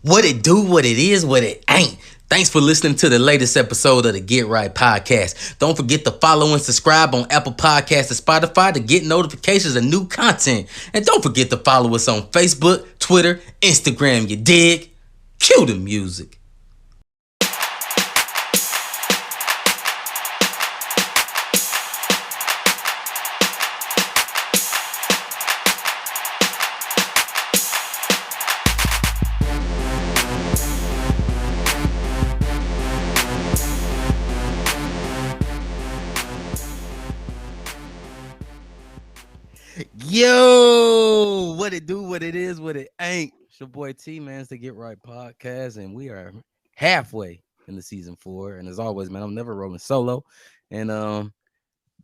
What it do, what it is, what it ain't. Thanks for listening to the latest episode of the Get Right Podcast. Don't forget to follow and subscribe on Apple Podcasts and Spotify to get notifications of new content. And don't forget to follow us on Facebook, Twitter, Instagram, you dig? Cue the music. Yo, what it do, what it is, what it ain't. It's your boy T, man. It's the Get Right Podcast, and we are halfway in the season 4. And as always, man, I'm never rolling solo. And I'm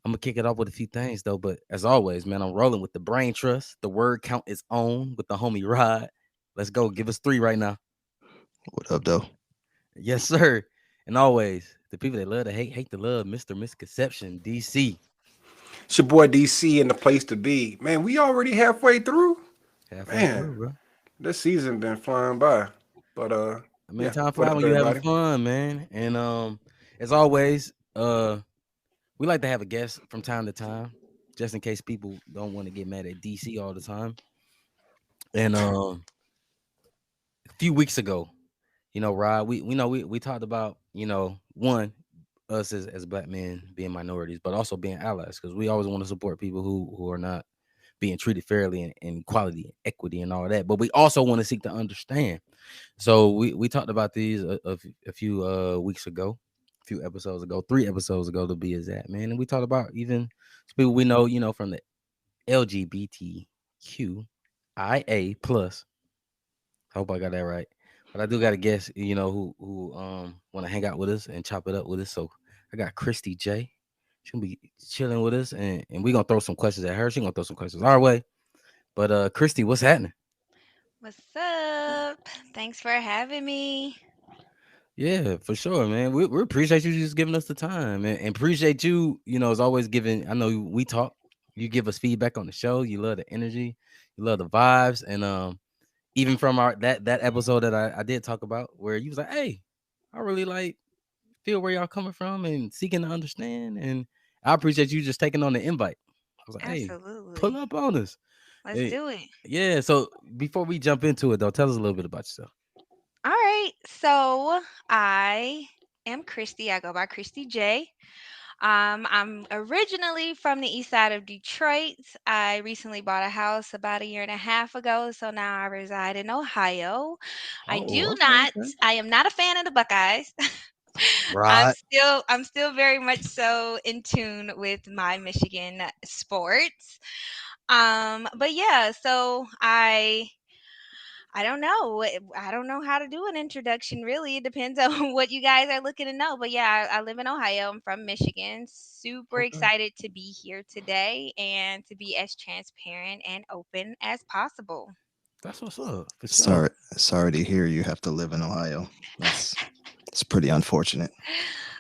gonna kick it off with a few things though. But as always, man, I'm rolling with the brain trust. The word count is on with the homie Rod. Let's go. Give us 3 right now. What up, though? Yes, sir. And always the people that love to hate to love, Mr. Misconception, DC. It's your boy DC and the place to be. Man, we already halfway through. Halfway Man, through, bro. this season been flying by. But I mean, yeah. time What flies up, when you're having everybody? fun, man. And as always, we like to have a guest from time to time, just in case people don't want to get mad at DC all the time. And a few weeks ago, Rod, we talked about, one, us as black men being minorities, but also being allies, because we always want to support people who are not being treated fairly and equality and equity and all that. But we also want to seek to understand. So we talked about these a few weeks ago, a few episodes ago, 3 episodes ago to be exact, man. And we talked about even people we know, from the LGBTQIA plus. I hope I got that right. But I do got a guest, who want to hang out with us and chop it up with us. So I got Christy J. She'll be chilling with us, and we're gonna throw some questions at her. She's gonna throw some questions our way. But Christy, what's happening? What's up? Thanks for having me. Yeah, for sure, man. We appreciate you just giving us the time and appreciate you, as always giving. I know we talk, you give us feedback on the show. You love the energy, you love the vibes, and even from our that episode that I did talk about where you was like, hey, I really like feel where y'all coming from and seeking to understand. And I appreciate you just taking on the invite. I was like, hey, pull Absolutely. up on us. Let's Hey, do it. yeah. So before we jump into it though, tell us a little bit about yourself. All right. So I am Christy. I go by Christy J. I'm originally from the east side of Detroit. I recently bought a house about a year and a half ago, so now I reside in Ohio. I do Oh, okay, not. okay. I am not a fan of the Buckeyes. I'm Right. still I'm still very much so in tune with my Michigan sports. But yeah, so I don't know. I don't know how to do an introduction really. It depends on what you guys are looking to know. But yeah, I live in Ohio. I'm from Michigan. Super Okay. excited to be here today and to be as transparent and open as possible. That's what's up for sure. Sorry to hear you have to live in Ohio. It's pretty unfortunate.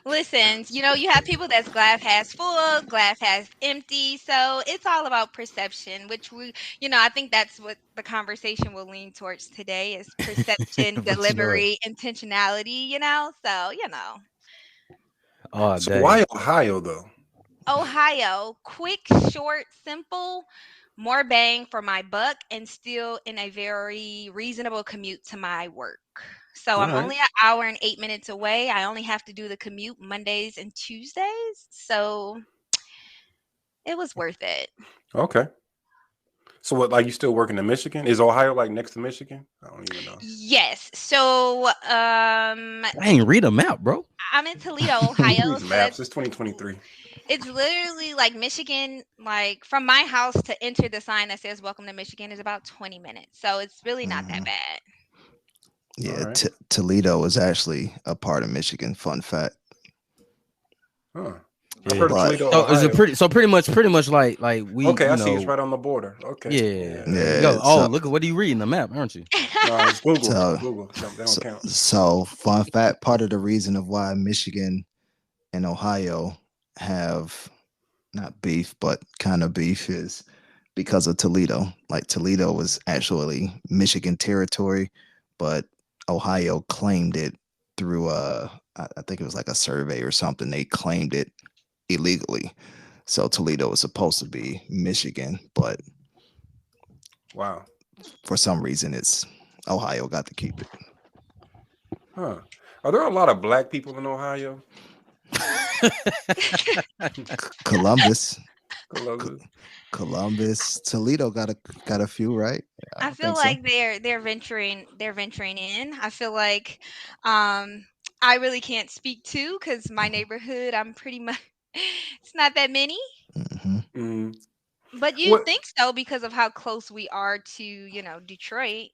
Listen, you have people that's glass half full, glass half empty. So it's all about perception, which I think that's what the conversation will lean towards today is perception, For sure. delivery, intentionality. So. All So why day. Ohio though? Ohio, quick, short, simple, more bang for my buck, and still in a very reasonable commute to my work. So All I'm right. only an hour and 8 minutes away. I only have to do the commute Mondays and Tuesdays. So it was worth it. Okay. So what, like, you still working in Michigan? Is Ohio like next to Michigan? I don't even know. Yes. So I ain't read a map, bro. I'm in Toledo, Ohio. Read the So maps. It's 2023. it's literally like Michigan, like from my house to enter the sign that says welcome to Michigan is about 20 minutes. So it's really not that Mhm. bad. All Yeah, right. Toledo is actually a part of Michigan. Fun fact. Huh. I've Yeah. heard of But Toledo, So is it Ohio. pretty much like we, Okay, I see it's right on the border. Okay. yeah, Yeah. there you yeah, go. Oh, so look at what are you reading the map, aren't you? No, it's Google. so Google. They don't so, count. so fun fact. Part of the reason of why Michigan and Ohio have not beef, but kind of beef is because of Toledo. Like Toledo was actually Michigan territory, but Ohio claimed it through I think it was like a survey or something. They claimed it illegally. So Toledo was supposed to be Michigan, but Wow. for some reason it's Ohio got to keep it. Huh. Are there a lot of black people in Ohio? Columbus, Columbus? Columbus, Toledo got a few, right? I I feel think so. like they're venturing in. I feel like um I really can't speak to because my neighborhood I'm pretty much it's not that many. Hmm. Mm. But you'd What? think so because of how close we are to, Detroit.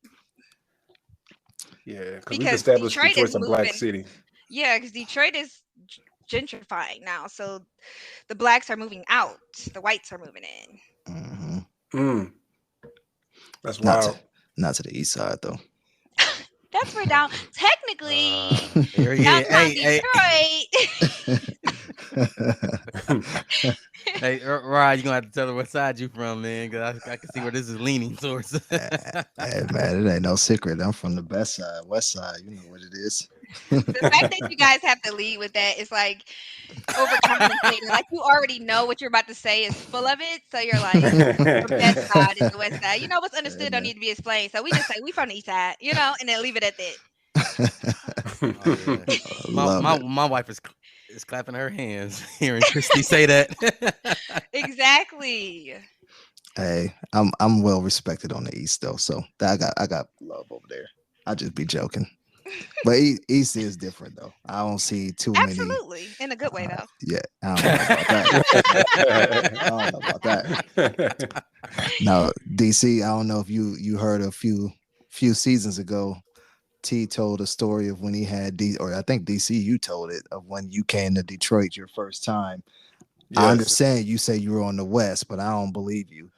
Yeah, because we've Because established Detroit is Detroit's a black moving. city. Yeah, because Detroit is gentrifying now. So the blacks are moving out. The whites are moving in. Hmm. Mm. That's Not to, wild. not to the east side though. That's where down technically Here he is. downtown Hey, hey, Detroit. hey, Rod, you gonna have to tell her what side you from, man, because I can see where this is leaning towards. Hey man, it ain't no secret. I'm from the best side, west side. You know what it is. The fact that you guys have to lead with that is like overcompensating. Like you already know what you're about to say is full of it, so you're like, the best side is the west side. You know what's Hey, understood don't man. need to be explained. So we just say we from the east side, and then leave it at that. Oh yeah, my Love my it. my wife is clapping her hands hearing Christy say that. Exactly. Hey, I'm well respected on the east though, so I got love over there. I just be joking, but east is different though. I don't see too many. Absolutely. In a good way though. Yeah, I don't know about that. I don't know about that. Now, DC, I don't know if you heard a few seasons ago. T told a story of when he had or I think DC, you told it of when you came to Detroit your first time. I Yes. understand you say you were on the west, but I don't believe you.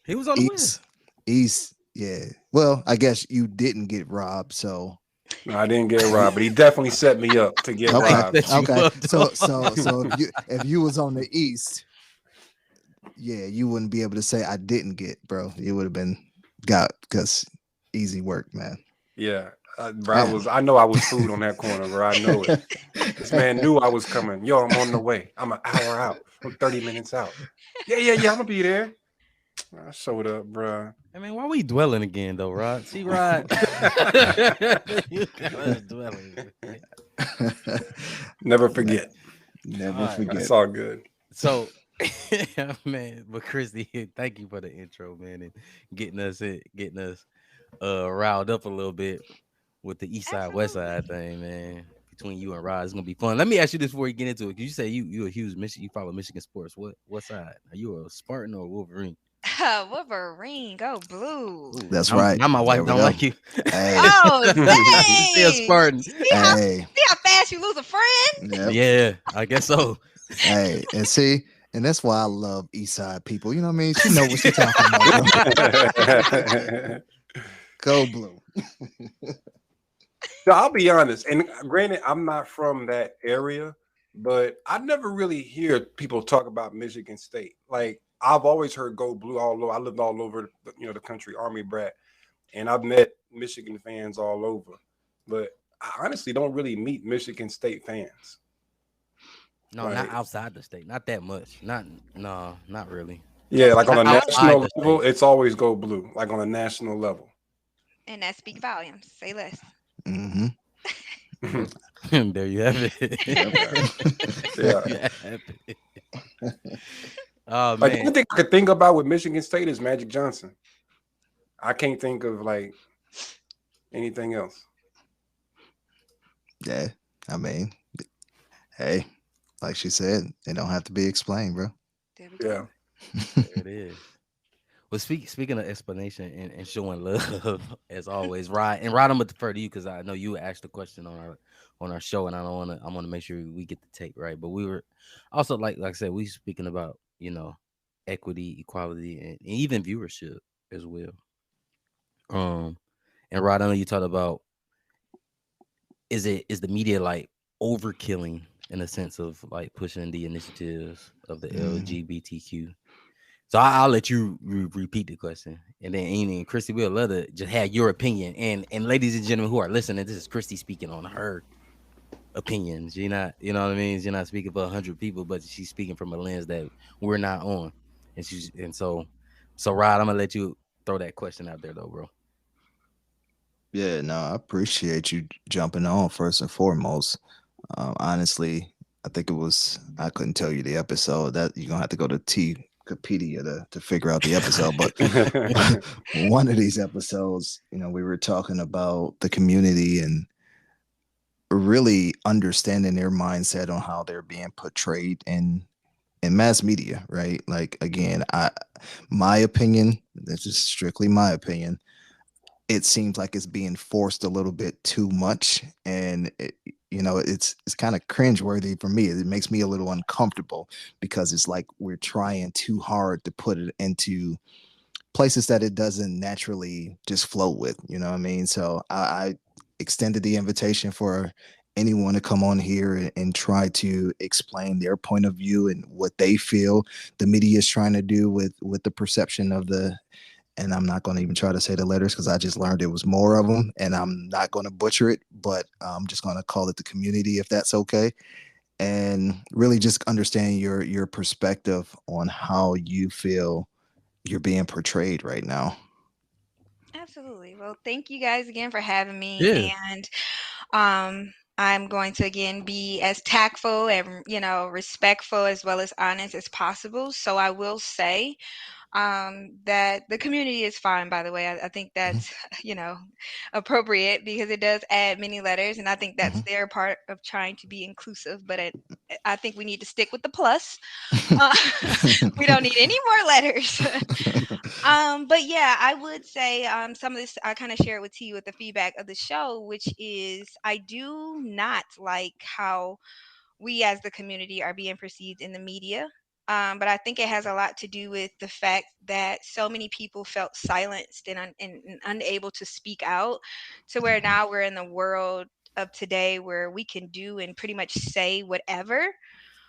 He was on the East, west. East, yeah. Well, I guess you didn't get robbed, so No, I didn't get robbed, but he definitely set me up to get okay, robbed. Set you okay. up, So dog. if you was on the East, yeah, you wouldn't be able to say I didn't get, bro. You would have been got because easy work, man. Yeah. Bro, Ah. I know I was food on that corner, bro. I know it. This man knew I was coming. Yo, I'm on the way. I'm an hour out. I'm 30 minutes out. Yeah. I'm gonna be there. I showed up, bro. I mean, why we dwelling again though, Rod? See, Rod, you got us dwelling. Never forget. Never All right. forget. That's all good. So, man, but Christy, thank you for the intro, man, and getting us riled up a little bit with the east side west Absolutely. side thing, man. Between you and Rod, it's gonna be fun. Let me ask you this before you get into it. Cause you say you a huge Michigan, you follow Michigan sports. What side? Are you a Spartan or a Wolverine? Wolverine, go blue. Ooh, That's now, right. now my There wife we don't go. like you. Hey, Oh You still dang! Spartan. hey, See how fast you lose a friend? yep. Yeah, I guess so. Hey, and see, and that's why I love East Side people. You know what I mean? She know what she talking about, bro. Go blue. No, I'll be honest. And granted, I'm not from that area, but I never really hear people talk about Michigan State. Like I've always heard "Go Blue" all over. I lived all over, the country, Army brat, and I've met Michigan fans all over. But I honestly don't really meet Michigan State fans. No, not Like, outside the state. Not that much. Not really. yeah, That like speaks on Not a outside national the volumes. level, state. it's always "Go Blue." Like on a national level. And that speaks volumes. Say less. Hmm. There you have it. Yep. There Yeah. you have it. Oh Like the man. only thing I could think about with Michigan State is Magic Johnson. I can't think of like anything else. Yeah. I mean, hey, like she said, it don't have to be explained, bro. There we Yeah. go. There it is. Well, speaking of explanation and showing love, as always, Rod, and Rod, I'm gonna defer to you because I know you asked a question on our show, and I want to make sure we get the tape right. But we were also like I said, we speaking about equity, equality, and even viewership as well. Um, and Rod, I know you talked about is the media like overkilling in a sense of like pushing the initiatives of the Mhm. LGBTQ. So I'll let you repeat the question, and then Amy and Christy will love to just have your opinion. And ladies and gentlemen who are listening, this is Christy speaking on her opinions. You're not, you know what I mean? You're not speaking for 100 people, but she's speaking from a lens that we're not on. And Rod, I'm gonna let you throw that question out there though, bro. Yeah, no, I appreciate you jumping on first and foremost. Honestly, I think it was, I couldn't tell you the episode. That you're gonna have to go to Wikipedia to figure out the episode. But one of these episodes, we were talking about the community and really understanding their mindset on how they're being portrayed in mass media, right? Like again, my opinion, this is strictly my opinion, it seems like it's being forced a little bit too much, and it's kind of cringeworthy for me. It makes me a little uncomfortable because it's like we're trying too hard to put it into places that it doesn't naturally just flow with. You know what I mean? So I extended the invitation for anyone to come on here and try to explain their point of view and what they feel the media is trying to do with the perception of the, and I'm not going to even try to say the letters because I just learned it was more of them, and I'm not going to butcher it, but I'm just going to call it the community if that's okay. And really just understand your perspective on how you feel you're being portrayed right now. Absolutely. Well, thank you guys again for having me. Yeah. And I'm going to again be as tactful and respectful as well as honest as possible. So I will say that the community is fine. By the way, I think Mhm, that's appropriate because it does add many letters, and I think that's mhm. their part of trying to be inclusive. But I think we need to stick with the plus. Uh, we don't need any more letters. But yeah, I would say some of this I kind of share with you with the feedback of the show, which is I do not like how we as the community are being perceived in the media. But I think it has a lot to do with the fact that so many people felt silenced and unable to speak out, to where Mhm, now we're in the world of today where we can do and pretty much say whatever.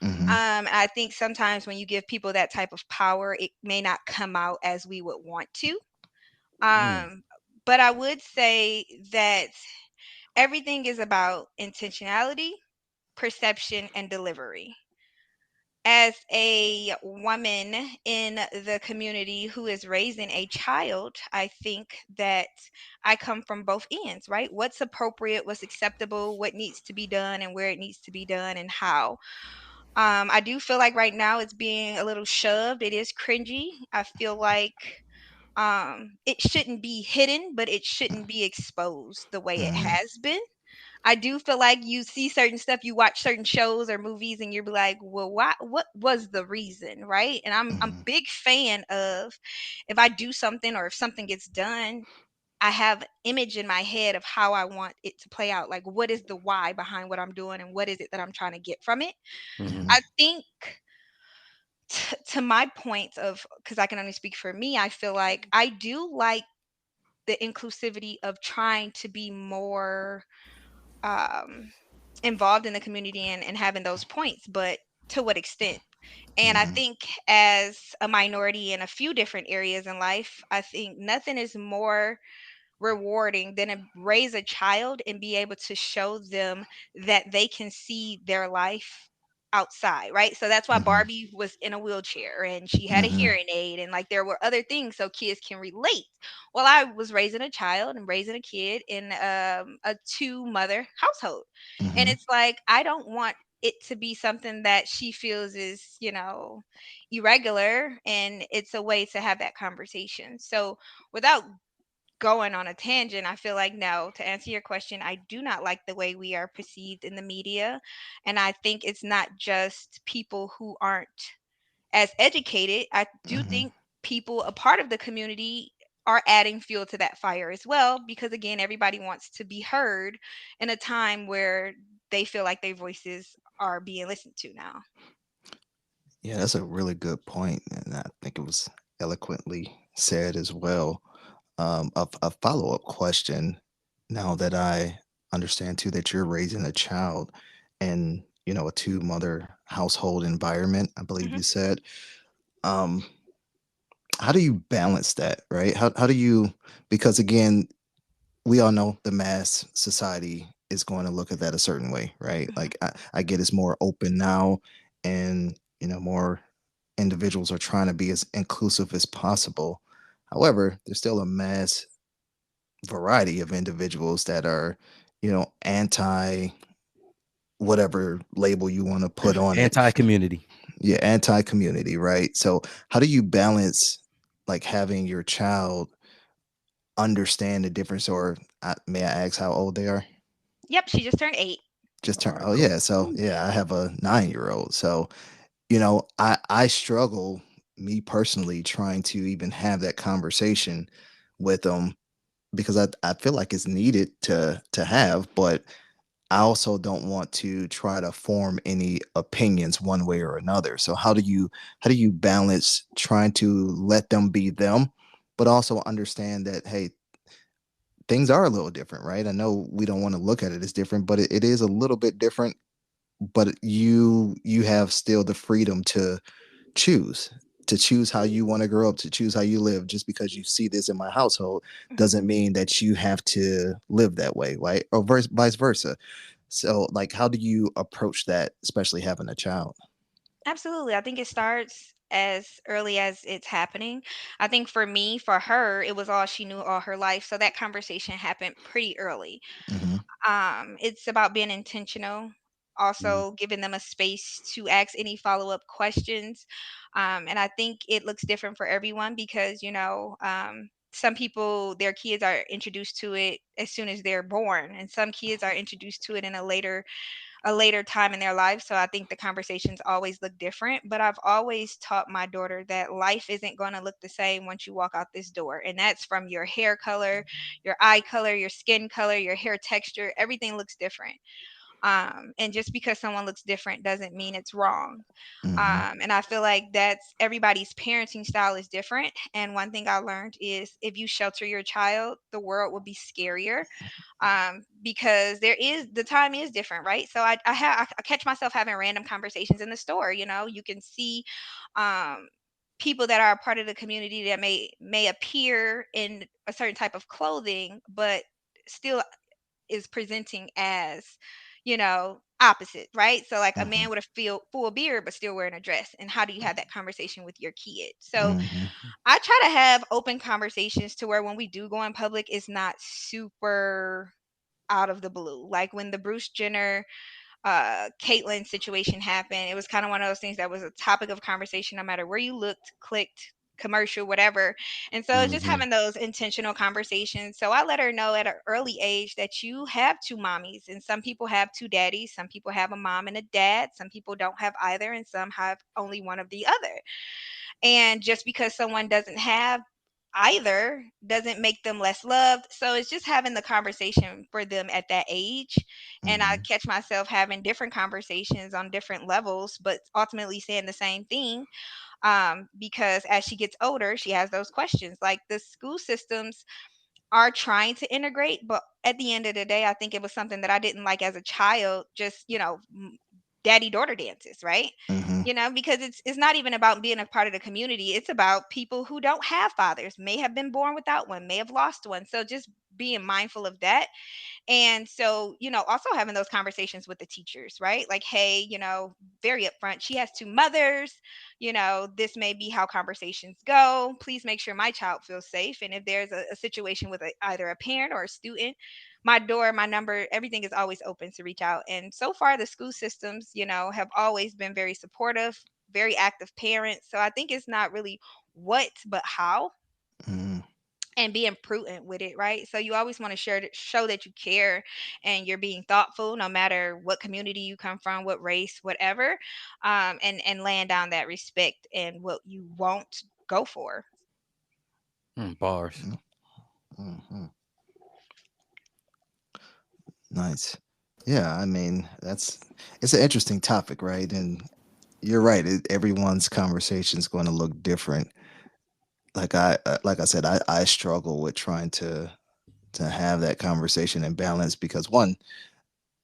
mhm, I think sometimes when you give people that type of power, it may not come out as we would want to. mm, Um, but I would say that everything is about intentionality, perception, and delivery. As a woman in the community who is raising a child, I think that I come from both ends, right? What's appropriate, what's acceptable, what needs to be done, and where it needs to be done, and how. I do feel like right now it's being a little shoved. It is cringy. I feel like it shouldn't be hidden, but it shouldn't be exposed the way it mhm, has been. I do feel like you see certain stuff, you watch certain shows or movies, and you're like, well, why? What was the reason, right? And I'm mhm, big fan of if I do something or if something gets done, I have an image in my head of how I want it to play out. Like, what is the why behind what I'm doing, and what is it that I'm trying to get from it? Hmm. mhm, I think to my point of because I can only speak for me, I feel like I do like the inclusivity of trying to be more um, involved in the community and having those points, but to what extent? And I mhm, think as a minority in a few different areas in life, I think nothing is more rewarding than to raise a child and be able to show them that they can see their life outside, right? So that's why mhm, Barbie was in a wheelchair and she had a mhm, hearing aid, and like there were other things so kids can relate. Well, I was raising a child and raising a kid in a two mother household, and mhm. it's like I don't want it to be something that she feels is irregular, and it's a way to have that conversation. So without going on a tangent, I feel like no, to answer your question, I do not like the way we are perceived in the media. And I think it's not just people who aren't as educated. I do Mhm. think people, a part of the community, are adding fuel to that fire as well, because again, everybody wants to be heard in a time where they feel like their voices are being listened to now. Yeah, that's a really good point, and I think it was eloquently said as well. A follow up question. Now that I understand too that you're raising a child in a two mother household environment, I believe Hmm. you said. Um, how do you balance that, right? How do you, because again, we all know the mass society is going to look at that a certain way, right? Mhm. Like I get it's more open now, and more individuals are trying to be as inclusive as possible. However, there's still a mass variety of individuals that are, anti whatever label you want to put on it. Anti-community. Yeah, anti community, right? So how do you balance like having your child understand the difference, or may I ask how old they are? Yep, she just turned 8. Just All turn. right, Oh cool. yeah, so yeah, I have a 9-year old. So I struggle, me personally, trying to even have that conversation with them, because I feel like it's needed to have, but I also don't want to try to form any opinions one way or another. So how do you balance trying to let them be them, but also understand that, hey, things are a little different, right? I know we don't want to look at it as different, but it is a little bit different. But you have still the freedom choose to choose how you want to grow up, to choose how you live. Just because you see this in my household Mhm. doesn't mean that you have to live that way, right? Or vice versa. So, like, how do you approach that, especially having a child? Absolutely. I think it starts as early as it's happening. I think for me, for her, it was all she knew all her life. So that conversation happened pretty early. Hmm. It's about being intentional, Mhm. also giving them a space to ask any follow-up questions. And I think it looks different for everyone because, some people, their kids are introduced to it as soon as they're born, and some kids are introduced to it in a later time in their life. So I think the conversations always look different. But I've always taught my daughter that life isn't going to look the same once you walk out this door. And that's from your hair color, your eye color, your skin color, your hair texture. Everything looks different. And just because someone looks different doesn't mean it's wrong. Hmm. And I feel like that's everybody's parenting style is different. And one thing I learned is if you shelter your child, the world will be scarier, because the time is different, right? So I catch myself having random conversations in the store. You can see um, people that are a part of the community that may appear in a certain type of clothing, but still is presenting as opposite, right? So like a Hmm. man with a full beard but still wearing a dress, and how do you have that conversation with your kid? So Hmm. I try to have open conversations to where when we do go in public, it's not super out of the blue. Like when the Bruce Jenner Caitlyn situation happened, it was kind of one of those things that was a topic of conversation no matter where you looked, clicked, commercial, whatever. And so it's just Mhm. having those intentional conversations. So I let her know at an early age that you have two mommies, and some people have two daddies, some people have a mom and a dad, some people don't have either, and some have only one of the other. And just because someone doesn't have either doesn't make them less loved. So it's just having the conversation for them at that age. And I Hmm. catch myself having different conversations on different levels, but ultimately saying the same thing. Because as she gets older, she has those questions. Like the school systems are trying to integrate, but at the end of the day, I think it was something that I didn't like as a child. Just daddy daughter dances, right? Hmm. Because it's not even about being a part of the community. It's about people who don't have fathers, may have been born without one, may have lost one. So just being mindful of that. And so, also having those conversations with the teachers, right? Like, hey, very upfront, she has two mothers. This may be how conversations go. Please make sure my child feels safe. And if there's a situation with either a parent or a student, my door, my number, everything is always open to reach out. And so far, the school systems, have always been very supportive, very active parents. So I think it's not really what, but how, Hmm. and being prudent with it, right? So you always want to show that you care and you're being thoughtful, no matter what community you come from, what race, whatever, and laying down that respect and what you won't go for. Bars. Hmm. Nice. Yeah, I mean, it's an interesting topic, right? And you're right. Everyone's conversation is going to look different. Like I said, I struggle with trying to have that conversation and balance, because one,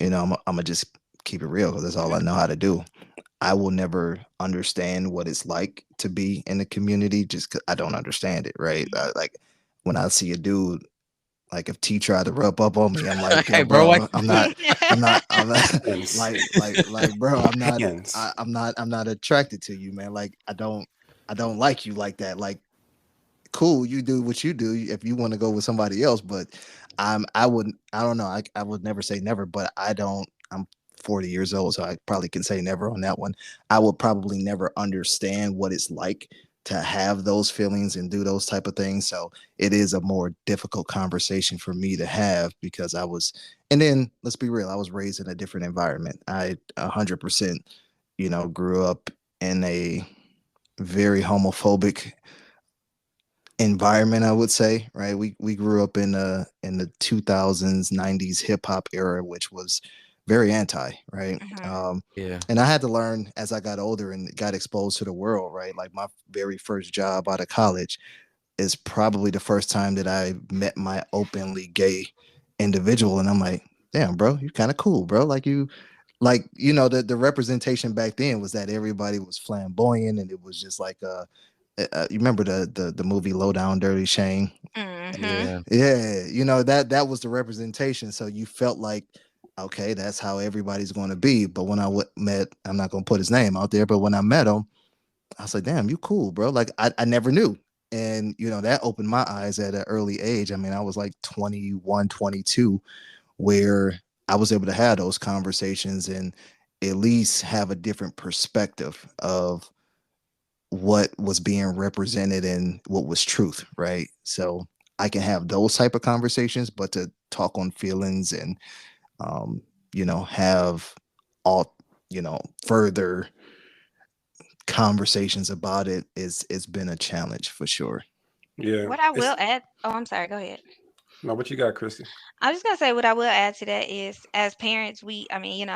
I'm gonna just keep it real, because that's all Hmm. I know how to do. I will never understand what it's like to be in the community just 'cause I don't understand it, right? Like when I see a dude, like if T tried to rub up on me, I'm like, Hey, yo, bro, bro, I'm not Hands. like, bro, Hands. I'm not attracted to you, man. Like I don't like you like that. Like cool, you do what you do if you want to go with somebody else, but I don't know, I would never say never, but I'm 40 years old, so I probably can say never on that one. I would probably never understand what it's like to have those feelings and do those type of things. So it is a more difficult conversation for me to have because and then let's be real, I was raised in a different environment. I 100%, grew up in a very homophobic environment, I would say. Right, we grew up in the 2000s 90s hip hop era, which was very anti, right. Mhm. yeah, And I had to learn as I got older and got exposed to the world, right. Like my very first job out of college is probably the first time that I met my openly gay individual, and I'm like, damn, bro, you kind of cool, bro. The representation back then was that everybody was flamboyant, and it was just like you remember the movie Low Down Dirty Shame? Mhm. yeah. Yeah, that was the representation. So you felt like, okay, that's how everybody's going to be. But when met, I'm not going to put his name out there, but when I met him, I was like, damn, you cool, bro. Like I never knew. And that opened my eyes at an early age. I mean, I was like 21, 22, where I was able to have those conversations and at least have a different perspective of what was being represented and what was truth, right? So I can have those type of conversations, but to talk on feelings and have all further conversations about it's been a challenge for sure. Yeah. What I will It's add, oh, I'm sorry, go ahead. no, what you got, Christy? I was just gonna say what I will add to that is as parents, I mean,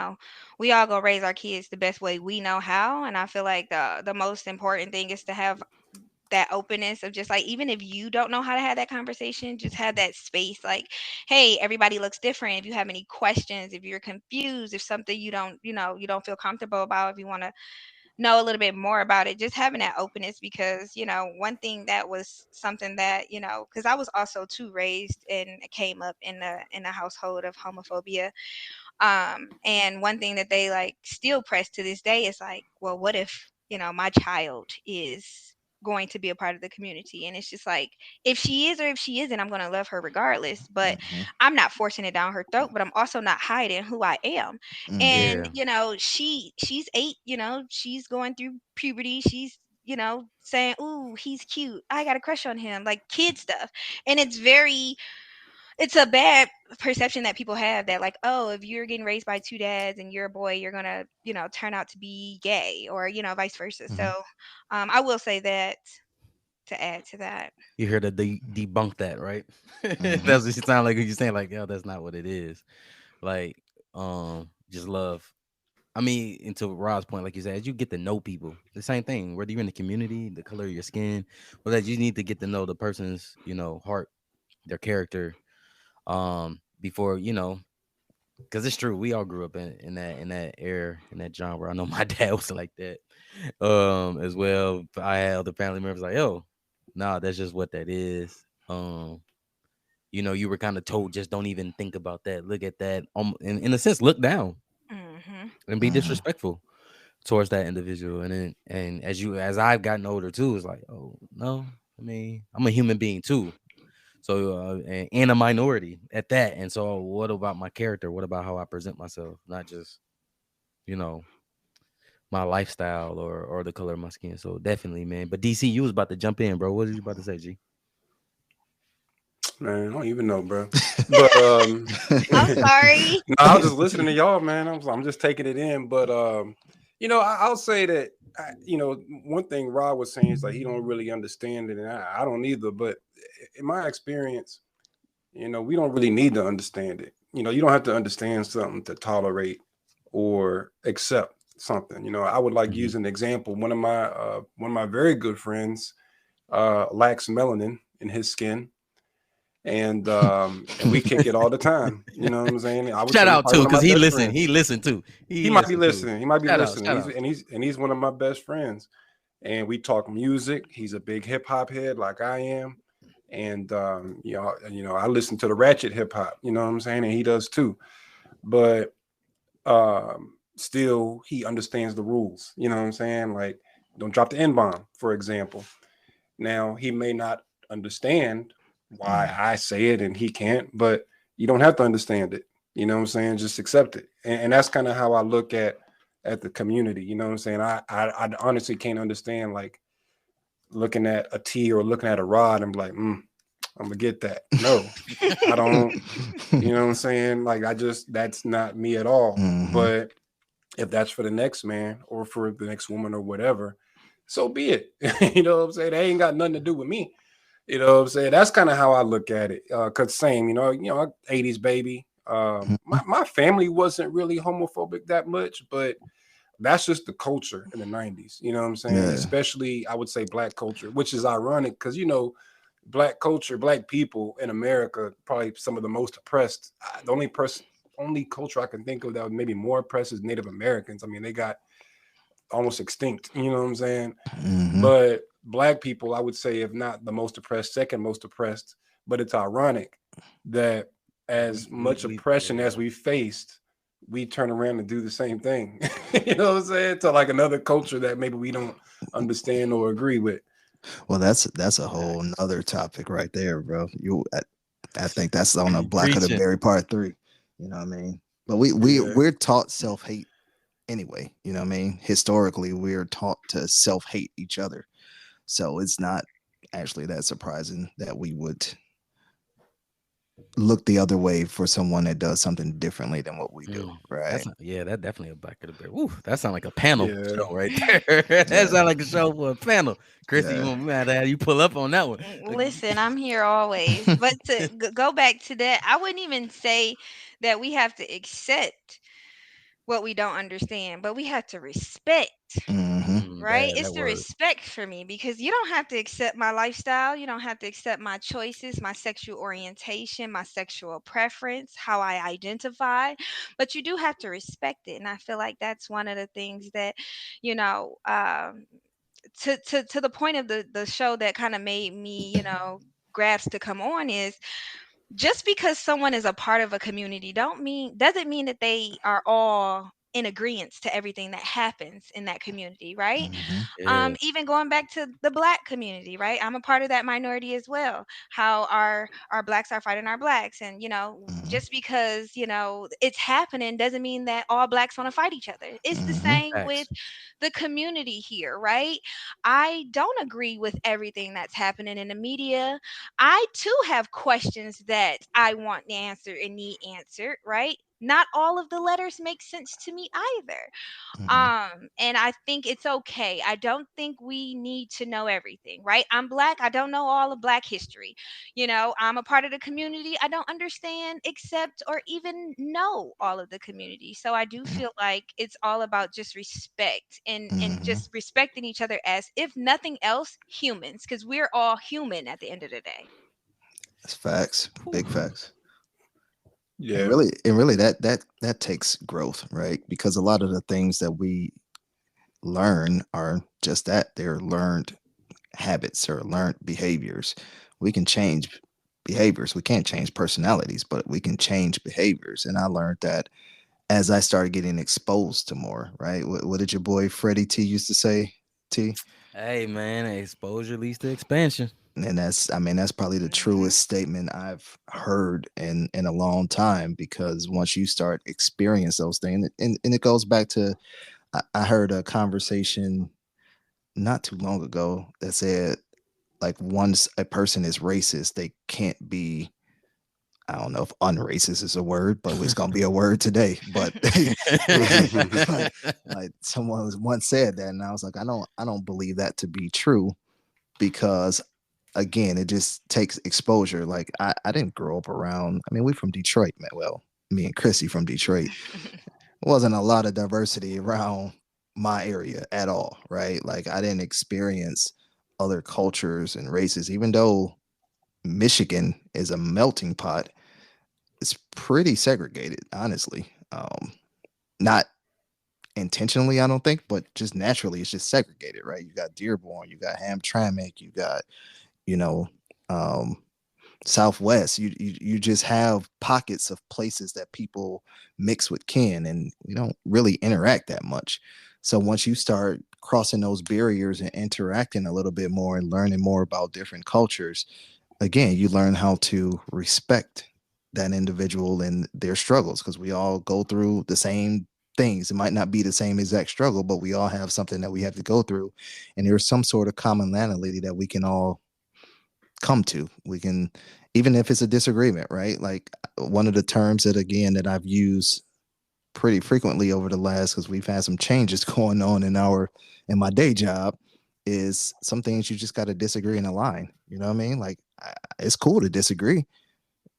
we all gonna raise our kids the best way we know how. And I feel like the most important thing is to have that openness of just like even if you don't know how to have that conversation, just have that space like, hey, everybody looks different. If you have any questions, if you're confused, if something you don't feel comfortable about, if you want to know a little bit more about it, just having that openness because one thing that was something that because I was also too raised and came up in a household of homophobia, and one thing that they like still press to this day is like, well, what if, my child is going to be a part of the community? And it's just like, if she is or if she isn't, I'm going to love her regardless. But Hmm. I'm not forcing it down her throat, but I'm also not hiding who I am. Hmm. And, Yeah. she's 8, she's going through puberty. She's, saying, ooh, he's cute. I got a crush on him, like kid stuff. And it's a bad perception that people have that like, oh, if you're getting raised by two dads and you're a boy, you're gonna turn out to be gay, or vice versa. So Hmm. I will say that to add to that. You hear the debunk that, right? Hmm. That's what you sound like when you're saying like, yo, that's not what it is. Like, just love. I mean, and to Rod's point, like you said, as you get to know people, the same thing. Whether you're in the community, the color of your skin, or that you need to get to know the person's, heart, their character, before because it's true. We all grew up in that era, in that genre. I know my dad was like that, as well. But I had other family members like, yo, nah, that's just what that is. You were kind of told just don't even think about that. Look at that. In a sense, look down Hmm. and be Hmm. disrespectful towards that individual. And as I've gotten older too, it's like, oh no, I mean, I'm a human being too. So and a minority at that. And so what about my character? What about how I present myself? Not just, you know, my lifestyle or the color of my skin. So definitely, man. But DC, you was about to jump in, bro. What was you about to say, G? Man, I don't even know, bro. But I'm sorry. no, I was just listening to y'all, man. I'm just taking it in. But I'll say that one thing Rod was saying is like he don't really understand it, and I don't either. But in my experience, we don't really need to understand it. You don't have to understand something to tolerate or accept something. I would like Hmm. use an example. One of my very good friends lacks melanin in his skin, and we kick it all the time. You know what I'm saying? I would Shout say he's out probably too, one of my because he best listened. friends. He listened too. He He might be listened too. listening. He might be Shout out, listening. shout He's out. and he's one of my best friends. And we talk music. He's a big hip hop head like I am. And I listen to the ratchet hip hop, you know what I'm saying? And he does too. But still he understands the rules, you know what I'm saying? Like, don't drop the N-bomb, for example. Now he may not understand why I say it and he can't, but you don't have to understand it. You know what I'm saying? Just accept it. And that's kind of how I look at the community. You know what I'm saying? I honestly can't understand like looking at a T or looking at a rod and be like, I'm gonna get that. No, I don't. You know what I'm saying? Like that's not me at all. Mhm. But if that's for the next man or for the next woman or whatever, so be it. You know what I'm saying? They ain't got nothing to do with me. You know what I'm saying? That's kind of how I look at it. Cause same, 80s baby. My family wasn't really homophobic that much, but that's just the culture in the 90s. You know what I'm saying? Yeah. Especially I would say black culture, which is ironic because black culture, black people in America, probably some of the most oppressed. The only culture I can think of that was maybe more oppressed is Native Americans. I mean, they got almost extinct. You know what I'm saying? Mhm. But black people, I would say, if not the most oppressed, second most oppressed. But it's ironic that as much oppression Yeah. as we faced, we turn around and do the same thing. You know what I'm saying? To like another culture that maybe we don't understand or agree with. Well, that's a whole nother topic right there, bro. I think that's on the Black of the Preaching. Berry Part 3. You know what I mean? But Yeah. we're taught self-hate anyway. You know what I mean? Historically, we're taught to self-hate each other. So it's not actually that surprising that we would look the other way for someone that does something differently than what we do, right? That definitely a back of the bear. Ooh, that sound like a panel Yeah. show right there. That Yeah. sound like a show for a panel. Chrissy, you Yeah. want me to have you pull up on that one? Listen, I'm here always. But to go back to that, I wouldn't even say that we have to accept what we don't understand, but we have to respect, Hmm. right? It's That the word. respect for me because you don't have to accept my lifestyle. You don't have to accept my choices, my sexual orientation, my sexual preference, how I identify, but you do have to respect it. And I feel like that's one of the things that, you know, to the point of the show that kind of made me, grabs to come on is just because someone is a part of a community doesn't mean that they are all in agreement to everything that happens in that community, right? Hmm. Yeah. Even going back to the black community, right? I'm a part of that minority as well. How our blacks are fighting our blacks, and Hmm. just because it's happening doesn't mean that all blacks want to fight each other. It's the Hmm. same with Facts. the community here, right? I don't agree with everything that's happening in the media. I too have questions that I want answered and need answered, right? Not all of the letters make sense to me either. Hmm. And I think it's okay. I don't think we need to know everything, right? I'm black. I don't know all of black history. I'm a part of the community. I don't understand, accept, or even know all of the community. So I do feel like it's all about just respect and Hmm. just respecting each other as, if nothing else, humans, because we're all human at the end of the day. That's facts, Whew. big facts. And Yeah. really that takes growth, right? Because a lot of the things that we learn are just that, they're learned habits or learned behaviors. We can change behaviors. We can't change personalities, but we can change behaviors. And I learned that as I started getting exposed to more, right? What did your boy Freddie T used to say? T? Hey man, exposure leads to expansion. And I mean, that's probably the Hmm. truest statement I've heard in a long time, because once you start experience those things, and it goes back to, I heard a conversation not too long ago that said, like, once a person is racist, they can't be, I don't know if unracist is a word, but it's gonna be a word today. But like, like someone once said that, and I was like, I don't believe that to be true, because again, it just takes exposure. Like, I didn't grow up around. I mean, we from Detroit, man. Well, me and Chrissy from Detroit. Wasn't a lot of diversity around my area at all, right? Like, I didn't experience other cultures and races, even though Michigan is a melting pot. It's pretty segregated, honestly. Not intentionally, I don't think, but just naturally, it's just segregated, right? You got Dearborn, you got Hamtramck, you got, you know, um, Southwest. You just have pockets of places that people mix with kin, and we don't really interact that much. So once you start crossing those barriers and interacting a little bit more and learning more about different cultures, again, you learn how to respect that individual and their struggles, because we all go through the same things. It might not be the same exact struggle, but we all have something that we have to go through, and there's some sort of commonality that we can all come to. We can, even if it's a disagreement, right? Like one of the terms that, again, that I've used pretty frequently over the last, because we've had some changes going on in my day job, is some things you just got to disagree and align. You know what I mean? Like it's cool to disagree,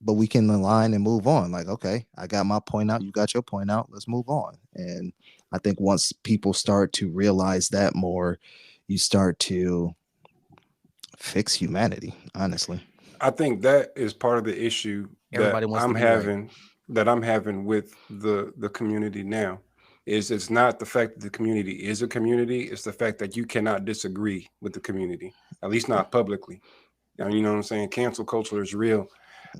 but we can align and move on. Like, okay, I got my point out, you got your point out, let's move on. And I think once people start to realize that more, you start to fix humanity, honestly. I think that is part of the issue Everybody wants to be right. that I'm having with the community now. Is it's not the fact that the community is a community, it's the fact that you cannot disagree with the community, at least not publicly. Now, you know what I'm saying? Cancel culture is real.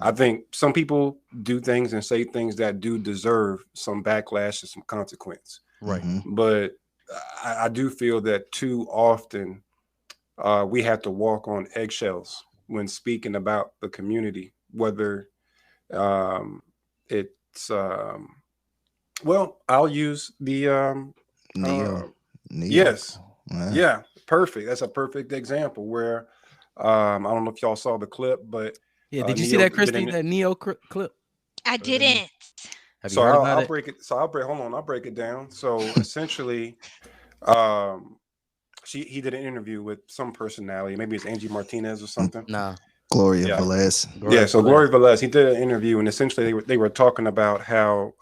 I think some people do things and say things that do deserve some backlash and some consequence. Right. But I do feel that too often we have to walk on eggshells when speaking about the community, whether it's well, I'll use the Neo. yes, yeah, perfect. That's a perfect example where I don't know if y'all saw the clip, but yeah, did you see that, Christy? That Neo clip? I didn't. Have you so heard about I'll it? break it. So I'll break. Hold on, I'll break it down. So essentially, um, he did an interview with some personality. Maybe it's Angie Martinez or something. Nah. Gloria Yeah. Velez. Yeah, so Gloria Velez, he did an interview, and essentially they were talking about how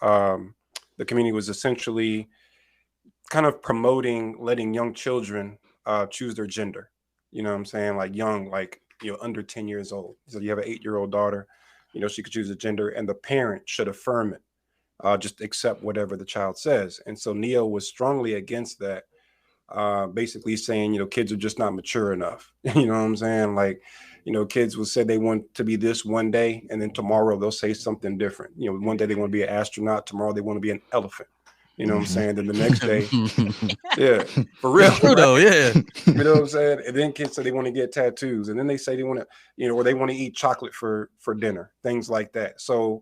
the community was essentially kind of promoting letting young children choose their gender. You know what I'm saying? Like young, like, you know, under 10 years old. So you have an 8-year-old daughter, you know, she could choose a gender, and the parent should affirm it, just accept whatever the child says. And so Neo was strongly against that, basically saying, you know, kids are just not mature enough. You know what I'm saying? Like, you know, kids will say they want to be this one day, and then tomorrow they'll say something different. You know, one day they want to be an astronaut, tomorrow they want to be an elephant. You know what I'm saying? Then the next day, yeah, for real. That's true, though, yeah. You know what I'm saying? And then kids say they want to get tattoos, and then they say they want to, you know, or they want to eat chocolate for dinner, things like that. So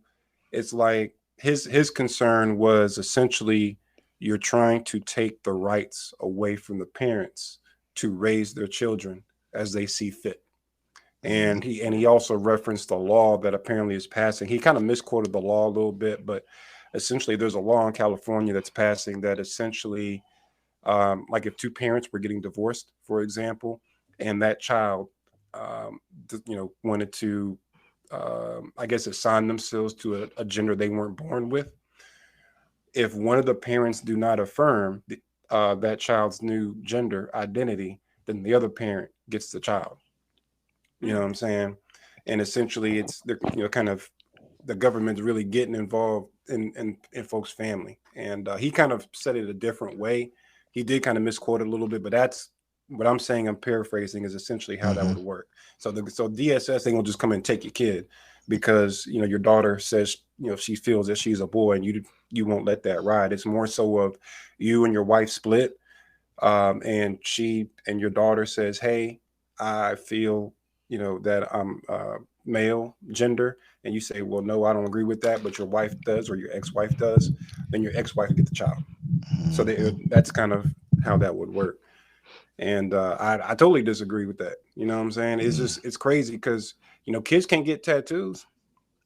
it's like his concern was essentially you're trying to take the rights away from the parents to raise their children as they see fit. And he also referenced the law that apparently is passing. He kind of misquoted the law a little bit, but essentially there's a law in California that's passing that essentially, like if two parents were getting divorced, for example, and that child, you know, wanted to, I guess, assign themselves to a gender they weren't born with, if one of the parents do not affirm that child's new gender identity, then the other parent gets the child. You know what I'm saying? And essentially, it's the, you know, kind of the government's really getting involved in folks' family. And he kind of said it a different way. He did kind of misquote it a little bit, but that's what I'm saying. I'm paraphrasing is essentially how that would work. So DSS ain't gonna just come and take your kid because, you know, your daughter says, you know, she feels that she's a boy, and you won't let that ride. It's more so of you and your wife split, and she and your daughter says, hey, I feel, you know, that I'm male gender, and you say, well, no, I don't agree with that, but your wife does, or your ex-wife does, then your ex-wife will get the child. So that's kind of how that would work. And I totally disagree with that. You know what I'm saying? It's just, it's crazy because, you know, kids can't get tattoos.